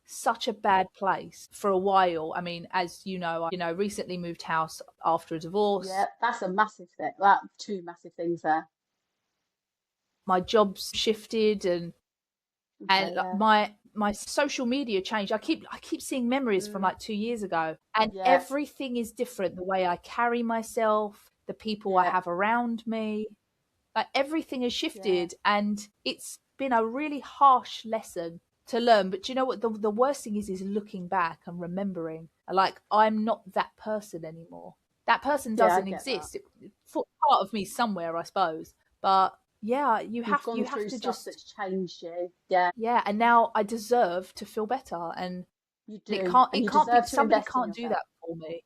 Speaker 1: such a bad place for a while. I mean, as you know, recently moved house after a
Speaker 2: Yeah,
Speaker 1: divorce.
Speaker 2: that's a massive thing. That two massive things there.
Speaker 1: My job's shifted, and
Speaker 2: Okay, yeah.
Speaker 1: my social media changed. I keep seeing memories from
Speaker 2: Mm,
Speaker 1: like 2 years ago, and
Speaker 2: yeah,
Speaker 1: everything is different. The way I carry myself, the people I
Speaker 2: yeah.
Speaker 1: have around me. Like everything has
Speaker 2: Yeah.
Speaker 1: shifted, and it's been a really harsh lesson to learn. But do you know what? The worst thing is looking back and remembering, like, I'm not that person anymore. That person
Speaker 2: Yeah, I
Speaker 1: doesn't
Speaker 2: get that.
Speaker 1: exist. Part of me somewhere, I suppose. But yeah,
Speaker 2: You've
Speaker 1: you
Speaker 2: gone
Speaker 1: have
Speaker 2: through
Speaker 1: to
Speaker 2: stuff
Speaker 1: just,
Speaker 2: that's changed you. Yeah,
Speaker 1: yeah. And now I deserve to feel better, and
Speaker 2: you
Speaker 1: it
Speaker 2: do. And you
Speaker 1: can't be,
Speaker 2: deserve to
Speaker 1: somebody
Speaker 2: invest in
Speaker 1: can't do
Speaker 2: yourself.
Speaker 1: that for me.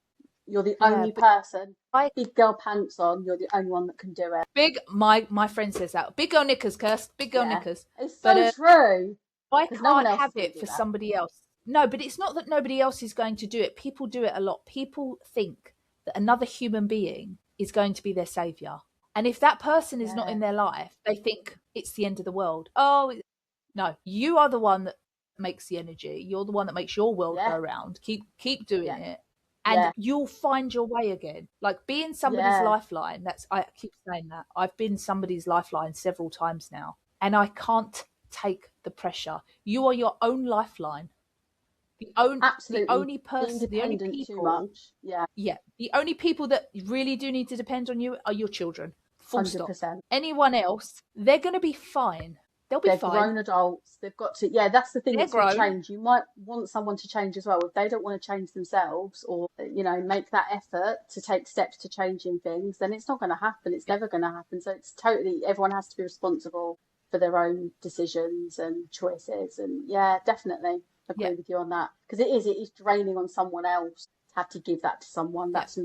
Speaker 2: You're the
Speaker 1: Yeah,
Speaker 2: only
Speaker 1: but
Speaker 2: person,
Speaker 1: I
Speaker 2: big girl pants on, you're the only one that can do it.
Speaker 1: big my friend says that big girl knickers, Kirst, big girl
Speaker 2: Yeah.
Speaker 1: knickers.
Speaker 2: It's
Speaker 1: But
Speaker 2: so true.
Speaker 1: I
Speaker 2: Because no one
Speaker 1: can't
Speaker 2: else
Speaker 1: have
Speaker 2: is going to
Speaker 1: it
Speaker 2: do
Speaker 1: for
Speaker 2: that.
Speaker 1: somebody else. No, but it's not that nobody else is going to do it. People do it a lot. People think that another human being is going to be their savior. And if that person is not
Speaker 2: Yeah.
Speaker 1: in their life, they think it's the end of the world. Oh, no, you are the one that makes the energy. You're the one that makes your world go
Speaker 2: Yeah.
Speaker 1: round. Keep doing
Speaker 2: Yeah.
Speaker 1: it. And
Speaker 2: Yeah.
Speaker 1: you'll find your way again. Like being somebody's
Speaker 2: Yeah.
Speaker 1: lifeline. That's, I keep saying that. I've been somebody's lifeline several times now. And I can't take the pressure. You are your own lifeline. The
Speaker 2: Absolutely.
Speaker 1: only
Speaker 2: Being
Speaker 1: person, the only
Speaker 2: dependent too
Speaker 1: people,
Speaker 2: much. Yeah.
Speaker 1: yeah, the only people that really do need to depend on you are your children. Full stop.
Speaker 2: 100%.
Speaker 1: Anyone else, they're going to be fine. They'll be
Speaker 2: They're
Speaker 1: fine.
Speaker 2: grown adults. They've got to, yeah, that's the thing
Speaker 1: They're
Speaker 2: that's with
Speaker 1: grown.
Speaker 2: change. You might want someone to change as well. If they don't want to change themselves or, make that effort to take steps to changing things, then it's not going to happen. It's
Speaker 1: Yeah,
Speaker 2: never going to happen. So it's totally, everyone has to be responsible for their own decisions and choices. And yeah, definitely
Speaker 1: yeah,
Speaker 2: agree with you on that. Because it is draining on someone else to have to give that to someone.
Speaker 1: yeah.
Speaker 2: That's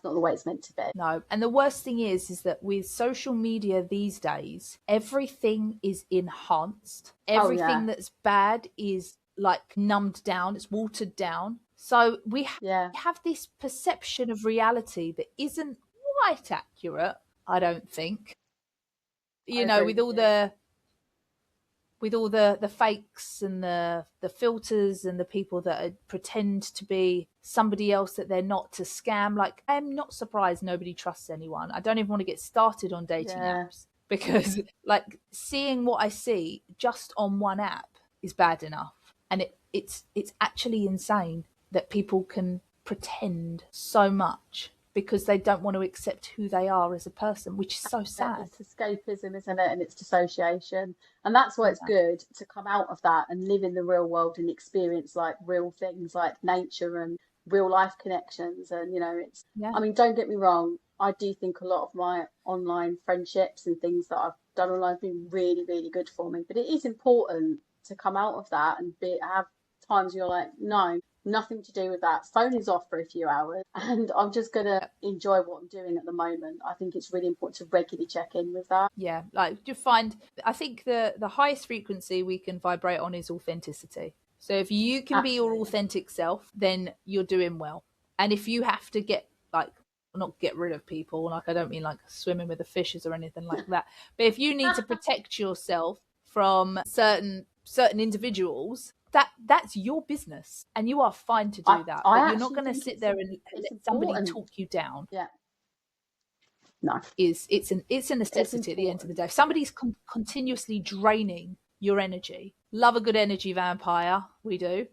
Speaker 2: not the way it's meant to be.
Speaker 1: No. And the worst thing is that with social media these days, everything is enhanced.
Speaker 2: Oh yeah.
Speaker 1: Everything that's bad is like numbed down, it's watered down. So
Speaker 2: Yeah.
Speaker 1: have this perception of reality that isn't quite accurate, I don't think.
Speaker 2: I
Speaker 1: You know,
Speaker 2: agree
Speaker 1: with
Speaker 2: with
Speaker 1: all
Speaker 2: you.
Speaker 1: the fakes and the filters and the people that pretend to be somebody else that they're not, to scam. Like, I'm not surprised nobody trusts anyone. I don't even want to get started on dating
Speaker 2: Yeah.
Speaker 1: apps because like seeing what I see just on one app is bad enough, and it's actually insane that people can pretend so much because they don't want to accept who they are as a person, which is so sad.
Speaker 2: It's escapism, isn't it? And it's dissociation. And that's why it's
Speaker 1: Yeah,
Speaker 2: good to come out of that and live in the real world and experience like real things like nature and real life connections. And,
Speaker 1: yeah,
Speaker 2: I mean, don't get me wrong, I do think a lot of my online friendships and things that I've done online have been really, really good for me. But it is important to come out of that and have times you're like, no, nothing to do with that. Phone is off for a few hours, and I'm just gonna
Speaker 1: yeah.
Speaker 2: enjoy what I'm doing at the moment. I think it's really important to regularly check in with that.
Speaker 1: Yeah, like you find, I think the highest frequency we can vibrate on is authenticity. So if you can be your
Speaker 2: Absolutely.
Speaker 1: authentic self, then you're doing well. And if you have to get like, not get rid of people, like I don't mean like swimming with the fishes or anything like that, but if you need to protect yourself from certain individuals, that's your business and you are fine to
Speaker 2: I
Speaker 1: do that.
Speaker 2: I
Speaker 1: But you're not
Speaker 2: actually
Speaker 1: going to
Speaker 2: think
Speaker 1: sit
Speaker 2: it's
Speaker 1: there and
Speaker 2: it's
Speaker 1: let somebody
Speaker 2: important.
Speaker 1: talk you down.
Speaker 2: Yeah. No,
Speaker 1: It's a
Speaker 2: it's
Speaker 1: necessity at the end of the
Speaker 2: important.
Speaker 1: day. If somebody's continuously draining your energy, love a good energy vampire, we do.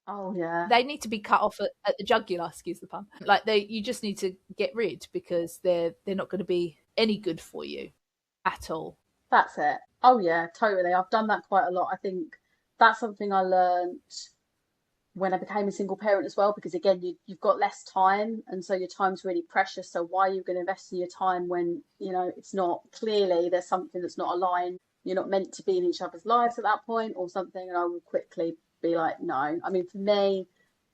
Speaker 2: Oh yeah,
Speaker 1: They need to be cut off at the jugular, excuse the pun. Like you just need to get rid because they're not going to be any good for you at all.
Speaker 2: that's it. Oh yeah, totally. I've done that quite a lot. I think that's something I learned when I became a single parent as well, because again, you've got less time, and so your time's really precious. So why are you going to invest in your time when it's not, clearly there's something that's not aligned? You're not meant to be in each other's lives at that point, or something. And I will quickly be like, no. I mean, for me,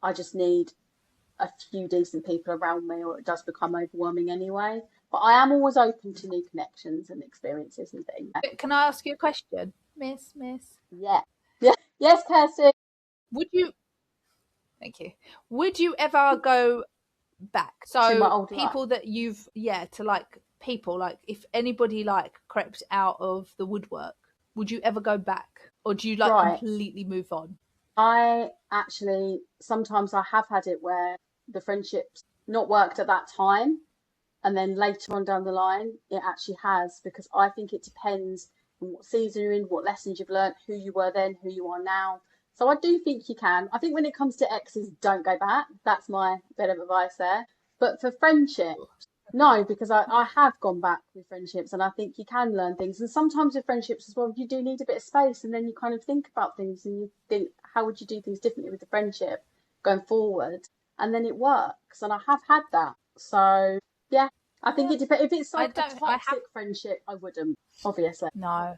Speaker 2: I just need a few decent people around me, or it does become overwhelming anyway. But I am always open to new connections and experiences and things.
Speaker 1: But can I ask you a question, Miss?
Speaker 2: Yeah, yeah, yes, Kirsty.
Speaker 1: Would you? Thank you. Would you ever go back?
Speaker 2: To my
Speaker 1: So
Speaker 2: old life.
Speaker 1: people that you've, yeah, to like people, like if anybody like crept out of the woodwork, would you ever go back, or do you like
Speaker 2: Right.
Speaker 1: completely move on?
Speaker 2: I actually sometimes I have had it where the friendship's not worked at that time, and then later on down the line it actually has, because I think it depends on what season you're in, what lessons you've learned, who you were then, who you are now. So I do think you can. I think when it comes to exes, don't go back. That's my bit of advice there. But for friendship, No, because I have gone back with friendships and I think you can learn things. And sometimes with friendships as well, you do need a bit of space and then you kind of think about things and you think, how would you do things differently with the friendship going forward? And then it works. And I have had that. So, yeah, I think
Speaker 1: Yeah.
Speaker 2: it depends. If it's
Speaker 1: I
Speaker 2: like a
Speaker 1: don't. I have
Speaker 2: toxic friendship, I wouldn't, obviously.
Speaker 1: no.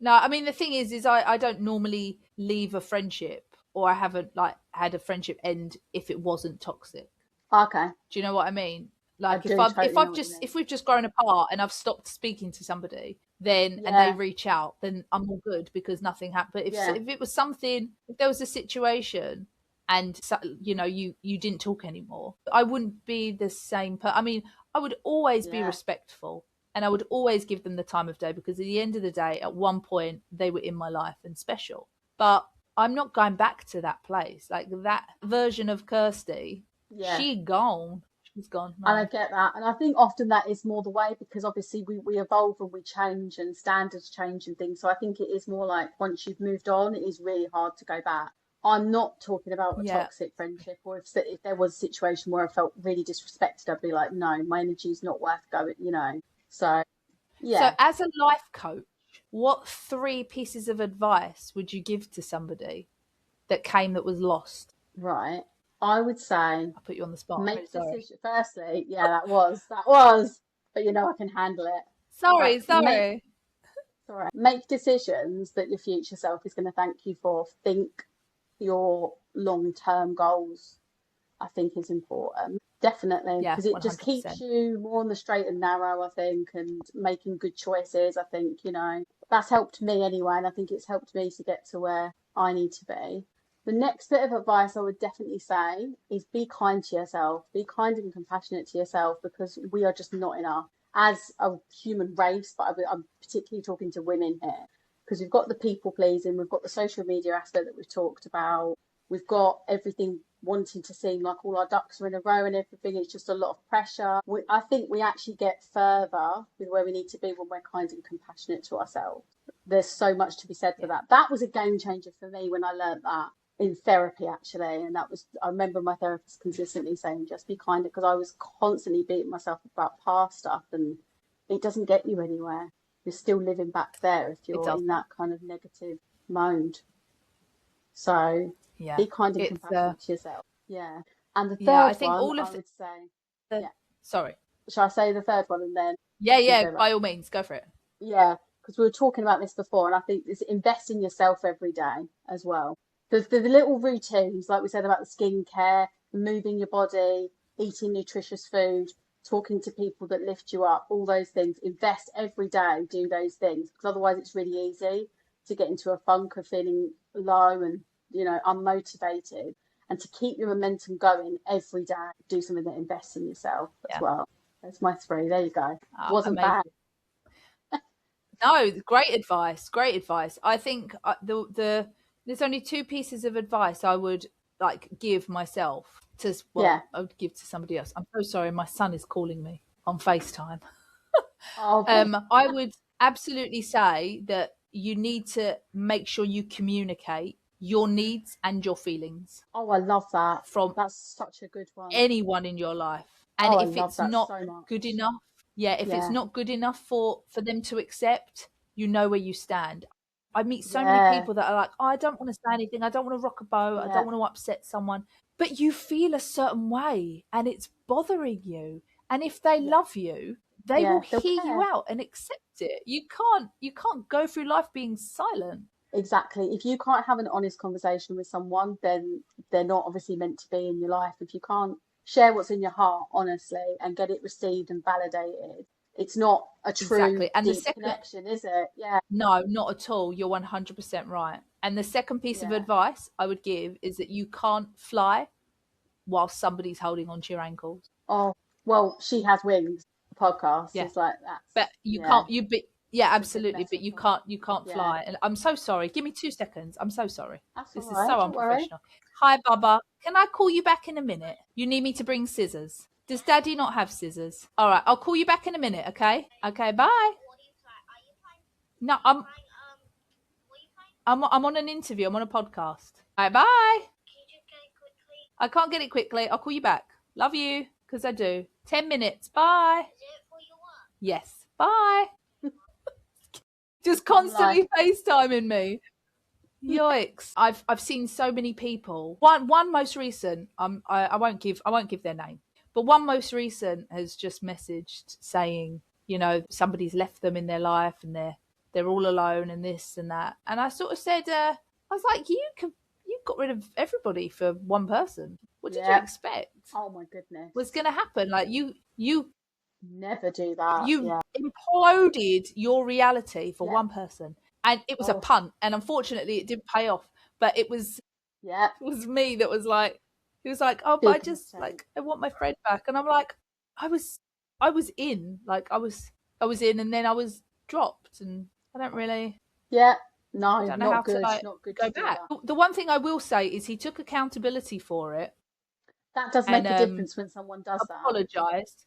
Speaker 1: No, I mean the thing is I don't normally leave a friendship, or I haven't like had a friendship end if it wasn't toxic.
Speaker 2: Okay,
Speaker 1: Do you know what I mean?
Speaker 2: I
Speaker 1: Like
Speaker 2: do totally know what you
Speaker 1: if
Speaker 2: mean.
Speaker 1: we've just grown apart and I've stopped speaking to somebody, then and they
Speaker 2: Yeah,
Speaker 1: reach out, then I'm all good because nothing happened. But
Speaker 2: yeah,
Speaker 1: if it was something, if there was a situation and you didn't talk anymore, I wouldn't be the same. I mean, I would always be
Speaker 2: yeah,
Speaker 1: respectful and I would always give them the time of day because at the end of the day, at one point they were in my life and special. But I'm not going back to that place. Like that version of Kirsty,
Speaker 2: yeah.
Speaker 1: she gone. She's gone.
Speaker 2: And I
Speaker 1: No.
Speaker 2: get that. And I think often that is more the way because obviously we evolve and we change and standards change and things. So I think it is more like once you've moved on, it is really hard to go back. I'm not talking about a
Speaker 1: Yeah.
Speaker 2: toxic friendship or if there was a situation where I felt really disrespected, I'd be like, no, my energy's not worth going. So
Speaker 1: So,
Speaker 2: yeah,
Speaker 1: as a life coach, what three pieces of advice would you give to somebody that was lost?
Speaker 2: right. I would say
Speaker 1: I put you on the spot. I'm really
Speaker 2: make
Speaker 1: sorry.
Speaker 2: decision. Firstly, yeah, that was, but I can handle it. Right.
Speaker 1: Sorry, sorry.
Speaker 2: Make decisions that your future self is going to thank you for. Think your long-term goals, I think is important. Definitely,
Speaker 1: Yeah,
Speaker 2: because it just keeps
Speaker 1: 100%.
Speaker 2: you more on the straight and narrow, I think, and making good choices. I think that's helped me anyway, and I think it's helped me to get to where I need to be. The next bit of advice I would definitely say is be kind to yourself, be kind and compassionate to yourself because we are just not enough as a human race, but I'm particularly talking to women here because we've got the people pleasing, we've got the social media aspect that we've talked about, we've got everything wanting to seem like all our ducks are in a row and everything. It's just a lot of pressure. I think we actually get further with where we need to be when we're kind and compassionate to ourselves. There's so much to be said for
Speaker 1: Yeah.
Speaker 2: that. That was a game changer for me when I learned that in therapy actually, and I remember my therapist consistently saying just be kinder because I was constantly beating myself about past stuff and it doesn't get you anywhere. You're still living back there if
Speaker 1: It
Speaker 2: you're in
Speaker 1: doesn't.
Speaker 2: that kind of negative mode. So
Speaker 1: Yeah.
Speaker 2: be kind and
Speaker 1: It's,
Speaker 2: compassionate to yourself. Yeah. And the
Speaker 1: yeah, I
Speaker 2: third
Speaker 1: think
Speaker 2: one,
Speaker 1: all
Speaker 2: I
Speaker 1: of
Speaker 2: would say,
Speaker 1: the,
Speaker 2: yeah.
Speaker 1: sorry.
Speaker 2: Shall I say the third one and then
Speaker 1: Yeah,
Speaker 2: you
Speaker 1: yeah,
Speaker 2: go back?
Speaker 1: by all means, go for it.
Speaker 2: Yeah, because we were talking about this before, and I think it's invest in yourself every day as well. The little routines, like we said about the skincare, moving your body, eating nutritious food, talking to people that lift you up, all those things. Invest every day, do those things, because otherwise it's really easy to get into a funk of feeling low and unmotivated. And to keep your momentum going every day, do something that invests in yourself as
Speaker 1: Yeah.
Speaker 2: well. That's my three. There you go. Wasn't bad.
Speaker 1: Amazing. No, great advice. Great advice. I think there's only two pieces of advice I would like give myself to
Speaker 2: Yeah.
Speaker 1: I would give to somebody else. I'm so sorry, my son is calling me on FaceTime.
Speaker 2: Oh, bless.
Speaker 1: I would absolutely say that you need to make sure you communicate your needs and your feelings
Speaker 2: Oh, I love that.
Speaker 1: from
Speaker 2: That's such a good one.
Speaker 1: anyone in your life. And
Speaker 2: Oh, I
Speaker 1: if
Speaker 2: love
Speaker 1: it's
Speaker 2: that
Speaker 1: not
Speaker 2: so
Speaker 1: good
Speaker 2: much.
Speaker 1: enough, yeah, if it's
Speaker 2: Yeah.
Speaker 1: not good enough for them to accept, you know where you stand. I meet so many
Speaker 2: Yeah.
Speaker 1: people that are like, oh, I don't want to say anything, I don't want to rock a boat, I don't
Speaker 2: Yeah.
Speaker 1: want to upset someone, but you feel a certain way and it's bothering you. And if they
Speaker 2: Yeah.
Speaker 1: love you, they will
Speaker 2: Yeah. They'll
Speaker 1: hear you
Speaker 2: care.
Speaker 1: out and accept it. You can't go through life being silent.
Speaker 2: Exactly. If you can't have an honest conversation with someone, then they're not obviously meant to be in your life. If you can't share what's in your heart honestly and get it received and validated, it's not a true
Speaker 1: Exactly. And the
Speaker 2: deep
Speaker 1: second
Speaker 2: connection, is it? Yeah.
Speaker 1: No, not at all. You're 100% right. And the second piece of
Speaker 2: Yeah.
Speaker 1: advice I would give is that you can't fly while somebody's holding onto your ankles.
Speaker 2: Oh, well, She Has Wings, the podcast
Speaker 1: Yeah.
Speaker 2: is like
Speaker 1: But
Speaker 2: that's
Speaker 1: you
Speaker 2: yeah,
Speaker 1: can't you be yeah,
Speaker 2: it's a good
Speaker 1: absolutely, but
Speaker 2: metaphor.
Speaker 1: you can't
Speaker 2: Yeah.
Speaker 1: fly. And I'm so sorry. Give me 2 seconds. I'm so sorry.
Speaker 2: That's all
Speaker 1: This is
Speaker 2: right.
Speaker 1: so
Speaker 2: Don't worry.
Speaker 1: unprofessional. Hi Bubba. Can I call you back in a minute? You need me to bring scissors. Does Daddy not have scissors? All right, I'll call you back in a minute, okay? Okay, bye. No, I'm on an interview. I'm on a podcast. All right, bye. I can't get it quickly. I'll call you back. Love you. because I do. 10 minutes. Bye. Yes. Bye. Just constantly FaceTiming me. Yikes! I've seen so many people. One most recent. I won't give their name, but one most recent has just messaged saying, somebody's left them in their life and they're all alone and this and that. And I sort of said, I was like, you got rid of everybody for one person. What did you expect?
Speaker 2: Oh my goodness.
Speaker 1: Was going to happen? Like you
Speaker 2: never do that.
Speaker 1: You imploded your reality for one person. And it was a punt. And unfortunately, it didn't pay off. But it was me that was like, he was like, oh, but I want my friend back. And I'm like, I was in. Like, I was in and then I was dropped. And I don't really.
Speaker 2: Yeah. No,
Speaker 1: I don't know
Speaker 2: not
Speaker 1: how
Speaker 2: good.
Speaker 1: to
Speaker 2: Not good
Speaker 1: go back. The one thing I will say is he took accountability for it.
Speaker 2: That does make a difference when someone does
Speaker 1: apologized.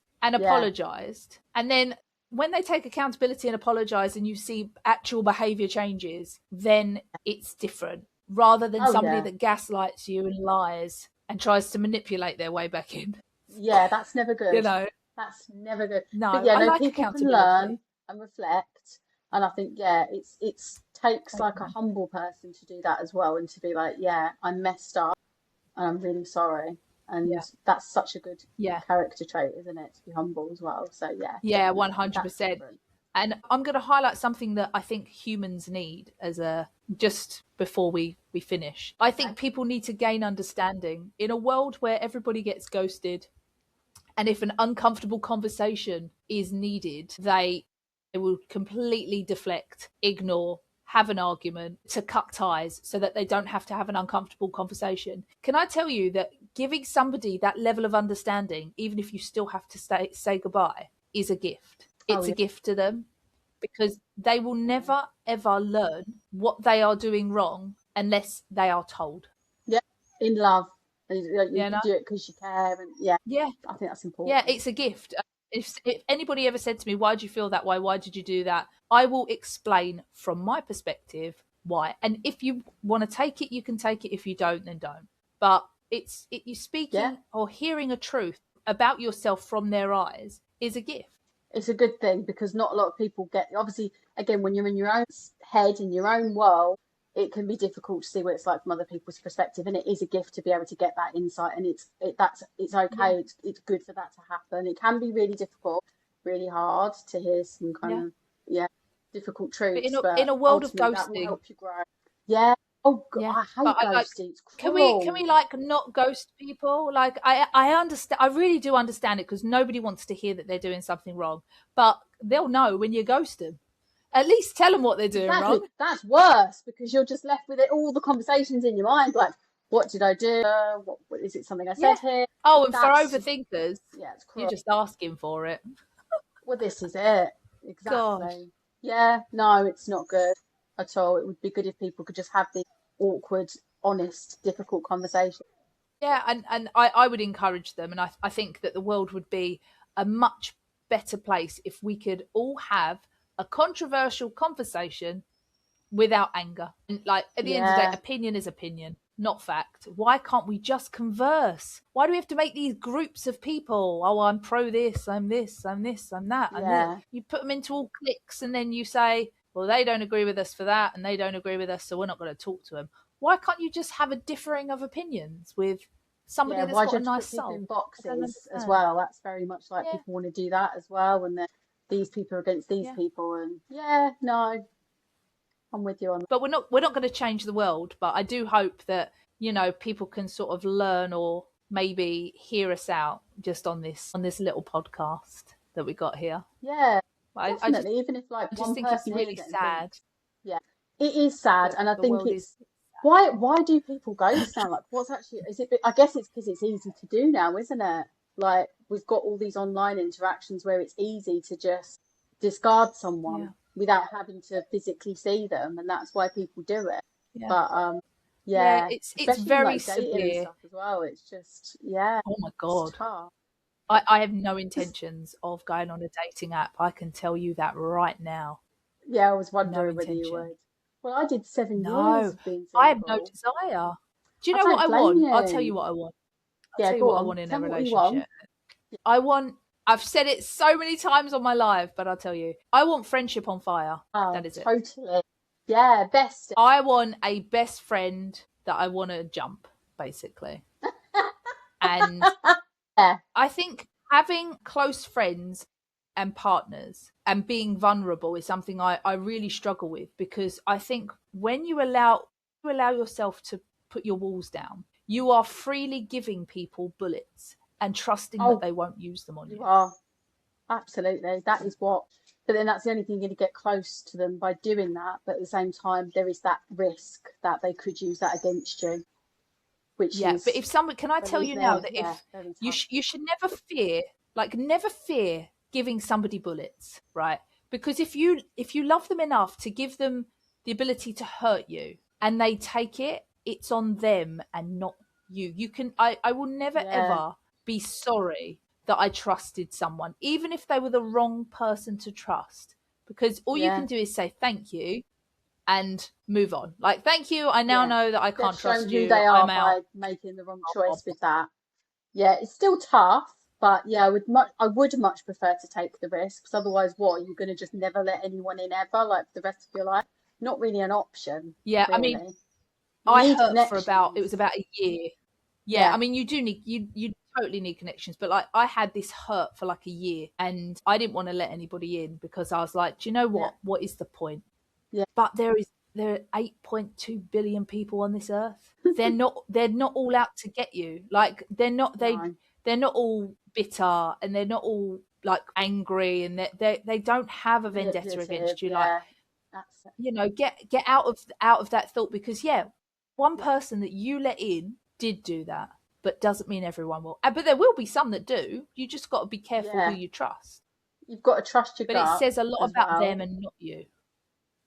Speaker 1: And then when they take accountability and apologize and you see actual behavior changes, then it's different rather than somebody that gaslights you and lies and tries to manipulate their way back in.
Speaker 2: Yeah, that's never good. That's never good. No, but I like people can learn and reflect. And I think, it takes like a humble person to do that as well and to be like, I messed up and I'm really sorry. And that's such a good character trait, isn't it? To be humble as well. So,
Speaker 1: 100%. And I'm going to highlight something that I think humans need just before we finish. I think people need to gain understanding in a world where everybody gets ghosted. And if an uncomfortable conversation is needed, they will completely deflect, ignore, have an argument to cut ties so that they don't have to have an uncomfortable conversation. Can I tell you that giving somebody that level of understanding, even if you still have to say goodbye, is a gift. It's a gift to them because they will never, ever learn what they are doing wrong unless they are told.
Speaker 2: Yeah, in love. You do it because you care. And I think that's important.
Speaker 1: Yeah, it's a gift. If anybody ever said to me, why do you feel that way? Why did you do that? I will explain from my perspective why. And if you want to take it, you can take it. If you don't, then don't. But you speaking or hearing a truth about yourself from their eyes is a gift.
Speaker 2: It's a good thing because not a lot of people get, obviously, again, when you're in your own head, in your own world, it can be difficult to see what it's like from other people's perspective, and it is a gift to be able to get that insight. And it's okay. It's good for that to happen. It can be really difficult, really hard to hear some kind of difficult truths.
Speaker 1: But in a world of ghosting,
Speaker 2: that will help you grow. Yeah. Oh God, I hate ghosting. It's cruel.
Speaker 1: Can we like not ghost people? Like I understand. I really do understand it because nobody wants to hear that they're doing something wrong, but they'll know when you ghost them. At least tell them what they're doing wrong.
Speaker 2: That's worse because you're just left with all the conversations in your mind, like, what did I do? What is it something I said here?
Speaker 1: Oh, and for overthinkers, it's you're just asking for it.
Speaker 2: Well, this is it. Exactly. God. Yeah, no, it's not good at all. It would be good if people could just have these awkward, honest, difficult conversations.
Speaker 1: Yeah, and I would encourage them, and I think that the world would be a much better place if we could all have a controversial conversation without anger. And like at the end of the day, opinion is opinion, not fact. Why can't we just converse? Why do we have to make these groups of people? Oh, I'm pro this, I'm this, I'm this, I'm that. And you put them into all cliques and then you say, well, they don't agree with us for that and they don't agree with us, so we're not going to talk to them. Why can't you just have a differing of opinions with somebody that's got a nice soul?
Speaker 2: In boxes as well. That's very much like people want to do that as well, and these people are against these people, and no, I'm with you on that.
Speaker 1: But we're not going to change the world. But I do hope that people can sort of learn or maybe hear us out just on this little podcast that we got here.
Speaker 2: Yeah, definitely. Even if like one
Speaker 1: think
Speaker 2: person
Speaker 1: it's really sad.
Speaker 2: It is sad, and I think it's why do people ghost now? Like, what's actually is it? I guess it's because it's easy to do now, isn't it? Like we've got all these online interactions where it's easy to just discard someone without having to physically see them, and that's why people do it. But
Speaker 1: it's very severe
Speaker 2: stuff as well. It's just
Speaker 1: oh my God. I have no intentions of going on a dating app. I can tell you that right now.
Speaker 2: Yeah, I was wondering whether you would. Well, I did 7 years of being single.
Speaker 1: I have no desire. Do you know what I want? I'll tell you what I want. I'll tell you what I want in a relationship. I've said it so many times on my live, but I'll tell you, I want friendship on fire.
Speaker 2: Oh,
Speaker 1: That is it.
Speaker 2: totally. Yeah, best.
Speaker 1: I want a best friend that I want to jump, basically. And
Speaker 2: Yeah,
Speaker 1: I think having close friends and partners and being vulnerable is something I really struggle with, because I think when you allow yourself to put your walls down, you are freely giving people bullets and trusting that
Speaker 2: oh,
Speaker 1: they won't use them on
Speaker 2: you
Speaker 1: you.
Speaker 2: are. Absolutely. That is what, but then that's the only thing you're going to get close to them by doing that. But at the same time, there is that risk that they could use that against you, which
Speaker 1: Yeah, but
Speaker 2: is,
Speaker 1: if someone, can I tell
Speaker 2: believe
Speaker 1: you now
Speaker 2: me,
Speaker 1: that
Speaker 2: yeah,
Speaker 1: if
Speaker 2: very
Speaker 1: you
Speaker 2: tough.
Speaker 1: you should never fear, like never fear giving somebody bullets, right? Because if you love them enough to give them the ability to hurt you and they take it, it's on them and not you. You can I will never
Speaker 2: Yeah,
Speaker 1: ever be sorry that I trusted someone, even if they were the wrong person to trust, because all you can
Speaker 2: yeah,
Speaker 1: do is say thank you and move on. Like, thank you, I now
Speaker 2: yeah.
Speaker 1: know that I
Speaker 2: They've
Speaker 1: can't
Speaker 2: shown
Speaker 1: trust
Speaker 2: who
Speaker 1: you.
Speaker 2: they
Speaker 1: I'm
Speaker 2: are
Speaker 1: out.
Speaker 2: by making the wrong choice with that. Yeah, it's still tough, but yeah, I would much prefer to take the risk, because otherwise, what, you're going to just never let anyone in ever, like for the rest of your life? Not really an option,
Speaker 1: Yeah, I mean,
Speaker 2: really. You
Speaker 1: I
Speaker 2: need
Speaker 1: hurt for it
Speaker 2: connections.
Speaker 1: was about a year. Yeah, I
Speaker 2: Yeah,
Speaker 1: mean, you do need, you totally need connections, but like I had this hurt for like a year and I didn't want to let anybody in because I was like, do you know
Speaker 2: yeah,
Speaker 1: what is the point?
Speaker 2: yeah.
Speaker 1: But there are 8.2 billion people on this earth. They're not all out to get you. Like
Speaker 2: No,
Speaker 1: they're not all bitter and they're not all like angry, and they don't have a vendetta
Speaker 2: manipulative.
Speaker 1: against you. Like,
Speaker 2: Yeah, that's it.
Speaker 1: you know, get out of that thought, because yeah, one
Speaker 2: Yeah,
Speaker 1: person that you let in did do that, but doesn't mean everyone will. But there will be some that do. You just got to be careful who
Speaker 2: yeah.
Speaker 1: you trust.
Speaker 2: You've got to trust your
Speaker 1: But it
Speaker 2: gut
Speaker 1: says a lot
Speaker 2: as
Speaker 1: about them
Speaker 2: well.
Speaker 1: and not you.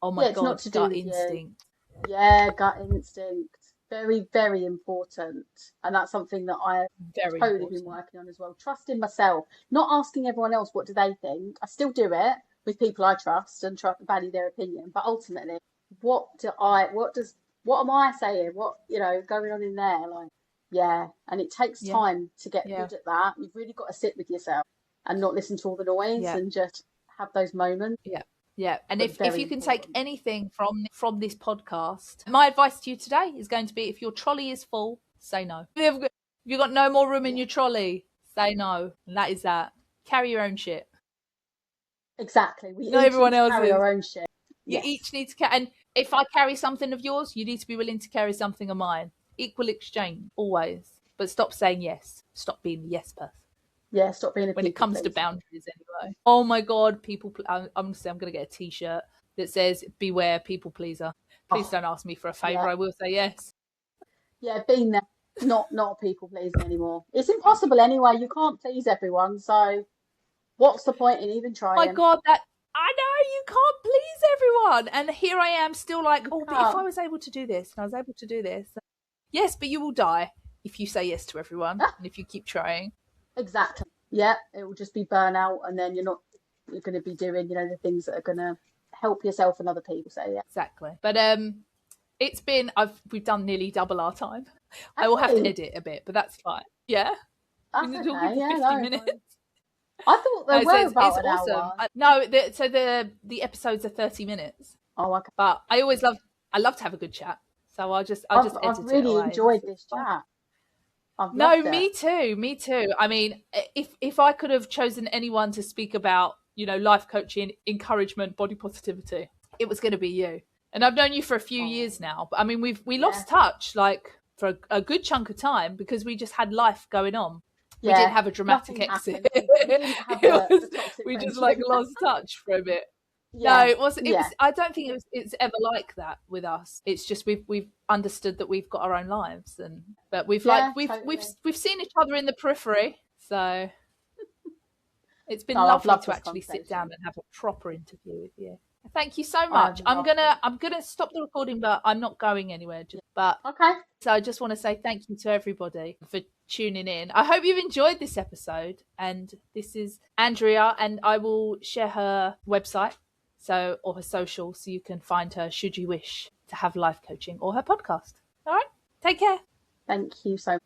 Speaker 1: Oh my
Speaker 2: Yeah, it's not
Speaker 1: god,
Speaker 2: to do
Speaker 1: gut
Speaker 2: with you.
Speaker 1: instinct.
Speaker 2: Yeah, gut instinct. Very, very important. And that's something that I've
Speaker 1: Very
Speaker 2: totally been
Speaker 1: important.
Speaker 2: working on as well. Trusting myself, not asking everyone else what do they think. I still do it with people I trust and value their opinion. But ultimately, what am I saying? What, going on in there? Like, yeah. And it takes
Speaker 1: Yeah,
Speaker 2: time to get
Speaker 1: yeah,
Speaker 2: good at that. You've really got to sit with yourself and not listen to all the noise
Speaker 1: yeah,
Speaker 2: and just have those moments.
Speaker 1: yeah, yeah. And
Speaker 2: But
Speaker 1: if
Speaker 2: very
Speaker 1: you can take
Speaker 2: important.
Speaker 1: anything from this podcast, my advice to you today is going to be: if your trolley is full, say no. If you've got no more room in
Speaker 2: Yeah.
Speaker 1: your trolley, say no. And that is that. Carry your own shit.
Speaker 2: Exactly. We
Speaker 1: Not
Speaker 2: each
Speaker 1: everyone
Speaker 2: need to carry
Speaker 1: else's.
Speaker 2: our own shit.
Speaker 1: You
Speaker 2: Yes.
Speaker 1: each need to carry. And if I carry something of yours, you need to be willing to carry something of mine. Equal exchange, always. But stop saying yes. Stop being the yes person
Speaker 2: Yeah, stop being a
Speaker 1: when it
Speaker 2: people
Speaker 1: comes to
Speaker 2: pleaser.
Speaker 1: boundaries, anyway. Oh my god, I'm gonna get a T-shirt that says "Beware, people pleaser." Please
Speaker 2: Oh,
Speaker 1: don't ask me for a favor.
Speaker 2: yeah.
Speaker 1: I will say yes.
Speaker 2: Yeah, being there. Not people pleasing anymore. It's impossible anyway. You can't please everyone. So what's the point in even
Speaker 1: My
Speaker 2: trying?
Speaker 1: god, that I know you can't please everyone, and here I am still like,
Speaker 2: You
Speaker 1: oh, but if I
Speaker 2: can't.
Speaker 1: was able to do this, and I was able to do this, yes, but you will die if you say yes to everyone and if you keep trying.
Speaker 2: Exactly. Yeah, it will just be burnout, and then you're going to be doing, the things that are going to help yourself and other people. So yeah.
Speaker 1: Exactly. But it's been we've done nearly double our time. I
Speaker 2: Have
Speaker 1: will have to
Speaker 2: we?
Speaker 1: edit a bit, but that's fine. Yeah, we've
Speaker 2: That's
Speaker 1: been talking
Speaker 2: okay.
Speaker 1: for
Speaker 2: Yeah,
Speaker 1: 50
Speaker 2: no,
Speaker 1: minutes.
Speaker 2: fine. I thought they
Speaker 1: So
Speaker 2: were
Speaker 1: it's
Speaker 2: about an
Speaker 1: awesome.
Speaker 2: hour.
Speaker 1: No, so the episodes are 30 minutes,
Speaker 2: Oh, okay.
Speaker 1: but I love to have a good chat. So I'll
Speaker 2: I've
Speaker 1: just
Speaker 2: I've
Speaker 1: edit it
Speaker 2: really
Speaker 1: away.
Speaker 2: enjoyed
Speaker 1: It's
Speaker 2: this
Speaker 1: fine.
Speaker 2: chat. I've
Speaker 1: No,
Speaker 2: loved it.
Speaker 1: me too. Me too. I mean, if I could have chosen anyone to speak about, life coaching, encouragement, body positivity, it was going to be you. And I've known you for a few
Speaker 2: Oh,
Speaker 1: years now, but I mean, we
Speaker 2: yeah,
Speaker 1: lost touch like for a good chunk of time because we just had life going on. We didn't
Speaker 2: yeah.
Speaker 1: have a dramatic
Speaker 2: Nothing
Speaker 1: exit.
Speaker 2: happened. We didn't have
Speaker 1: it
Speaker 2: the
Speaker 1: was
Speaker 2: toxic
Speaker 1: we just
Speaker 2: friendship.
Speaker 1: like lost touch for a bit. No,
Speaker 2: Yeah,
Speaker 1: it was. It
Speaker 2: yeah,
Speaker 1: was. I don't think it's ever like that with us. It's just we've understood that we've got our own lives, and but
Speaker 2: yeah, totally.
Speaker 1: we've seen each other in the periphery. So it's been
Speaker 2: No, I've
Speaker 1: lovely
Speaker 2: loved
Speaker 1: to
Speaker 2: this
Speaker 1: actually sit down
Speaker 2: conversation.
Speaker 1: and have a proper interview with you. Thank you so
Speaker 2: I've
Speaker 1: much.
Speaker 2: loved it.
Speaker 1: I'm gonna stop the recording, but I'm not going anywhere.
Speaker 2: Yeah.
Speaker 1: But
Speaker 2: Okay.
Speaker 1: so I just want to say thank you to everybody for tuning in. I hope you've enjoyed this episode. And this is Andrea, and I will share her website or her social so you can find her should you wish to have life coaching or her podcast. All right. Take care.
Speaker 2: Thank you so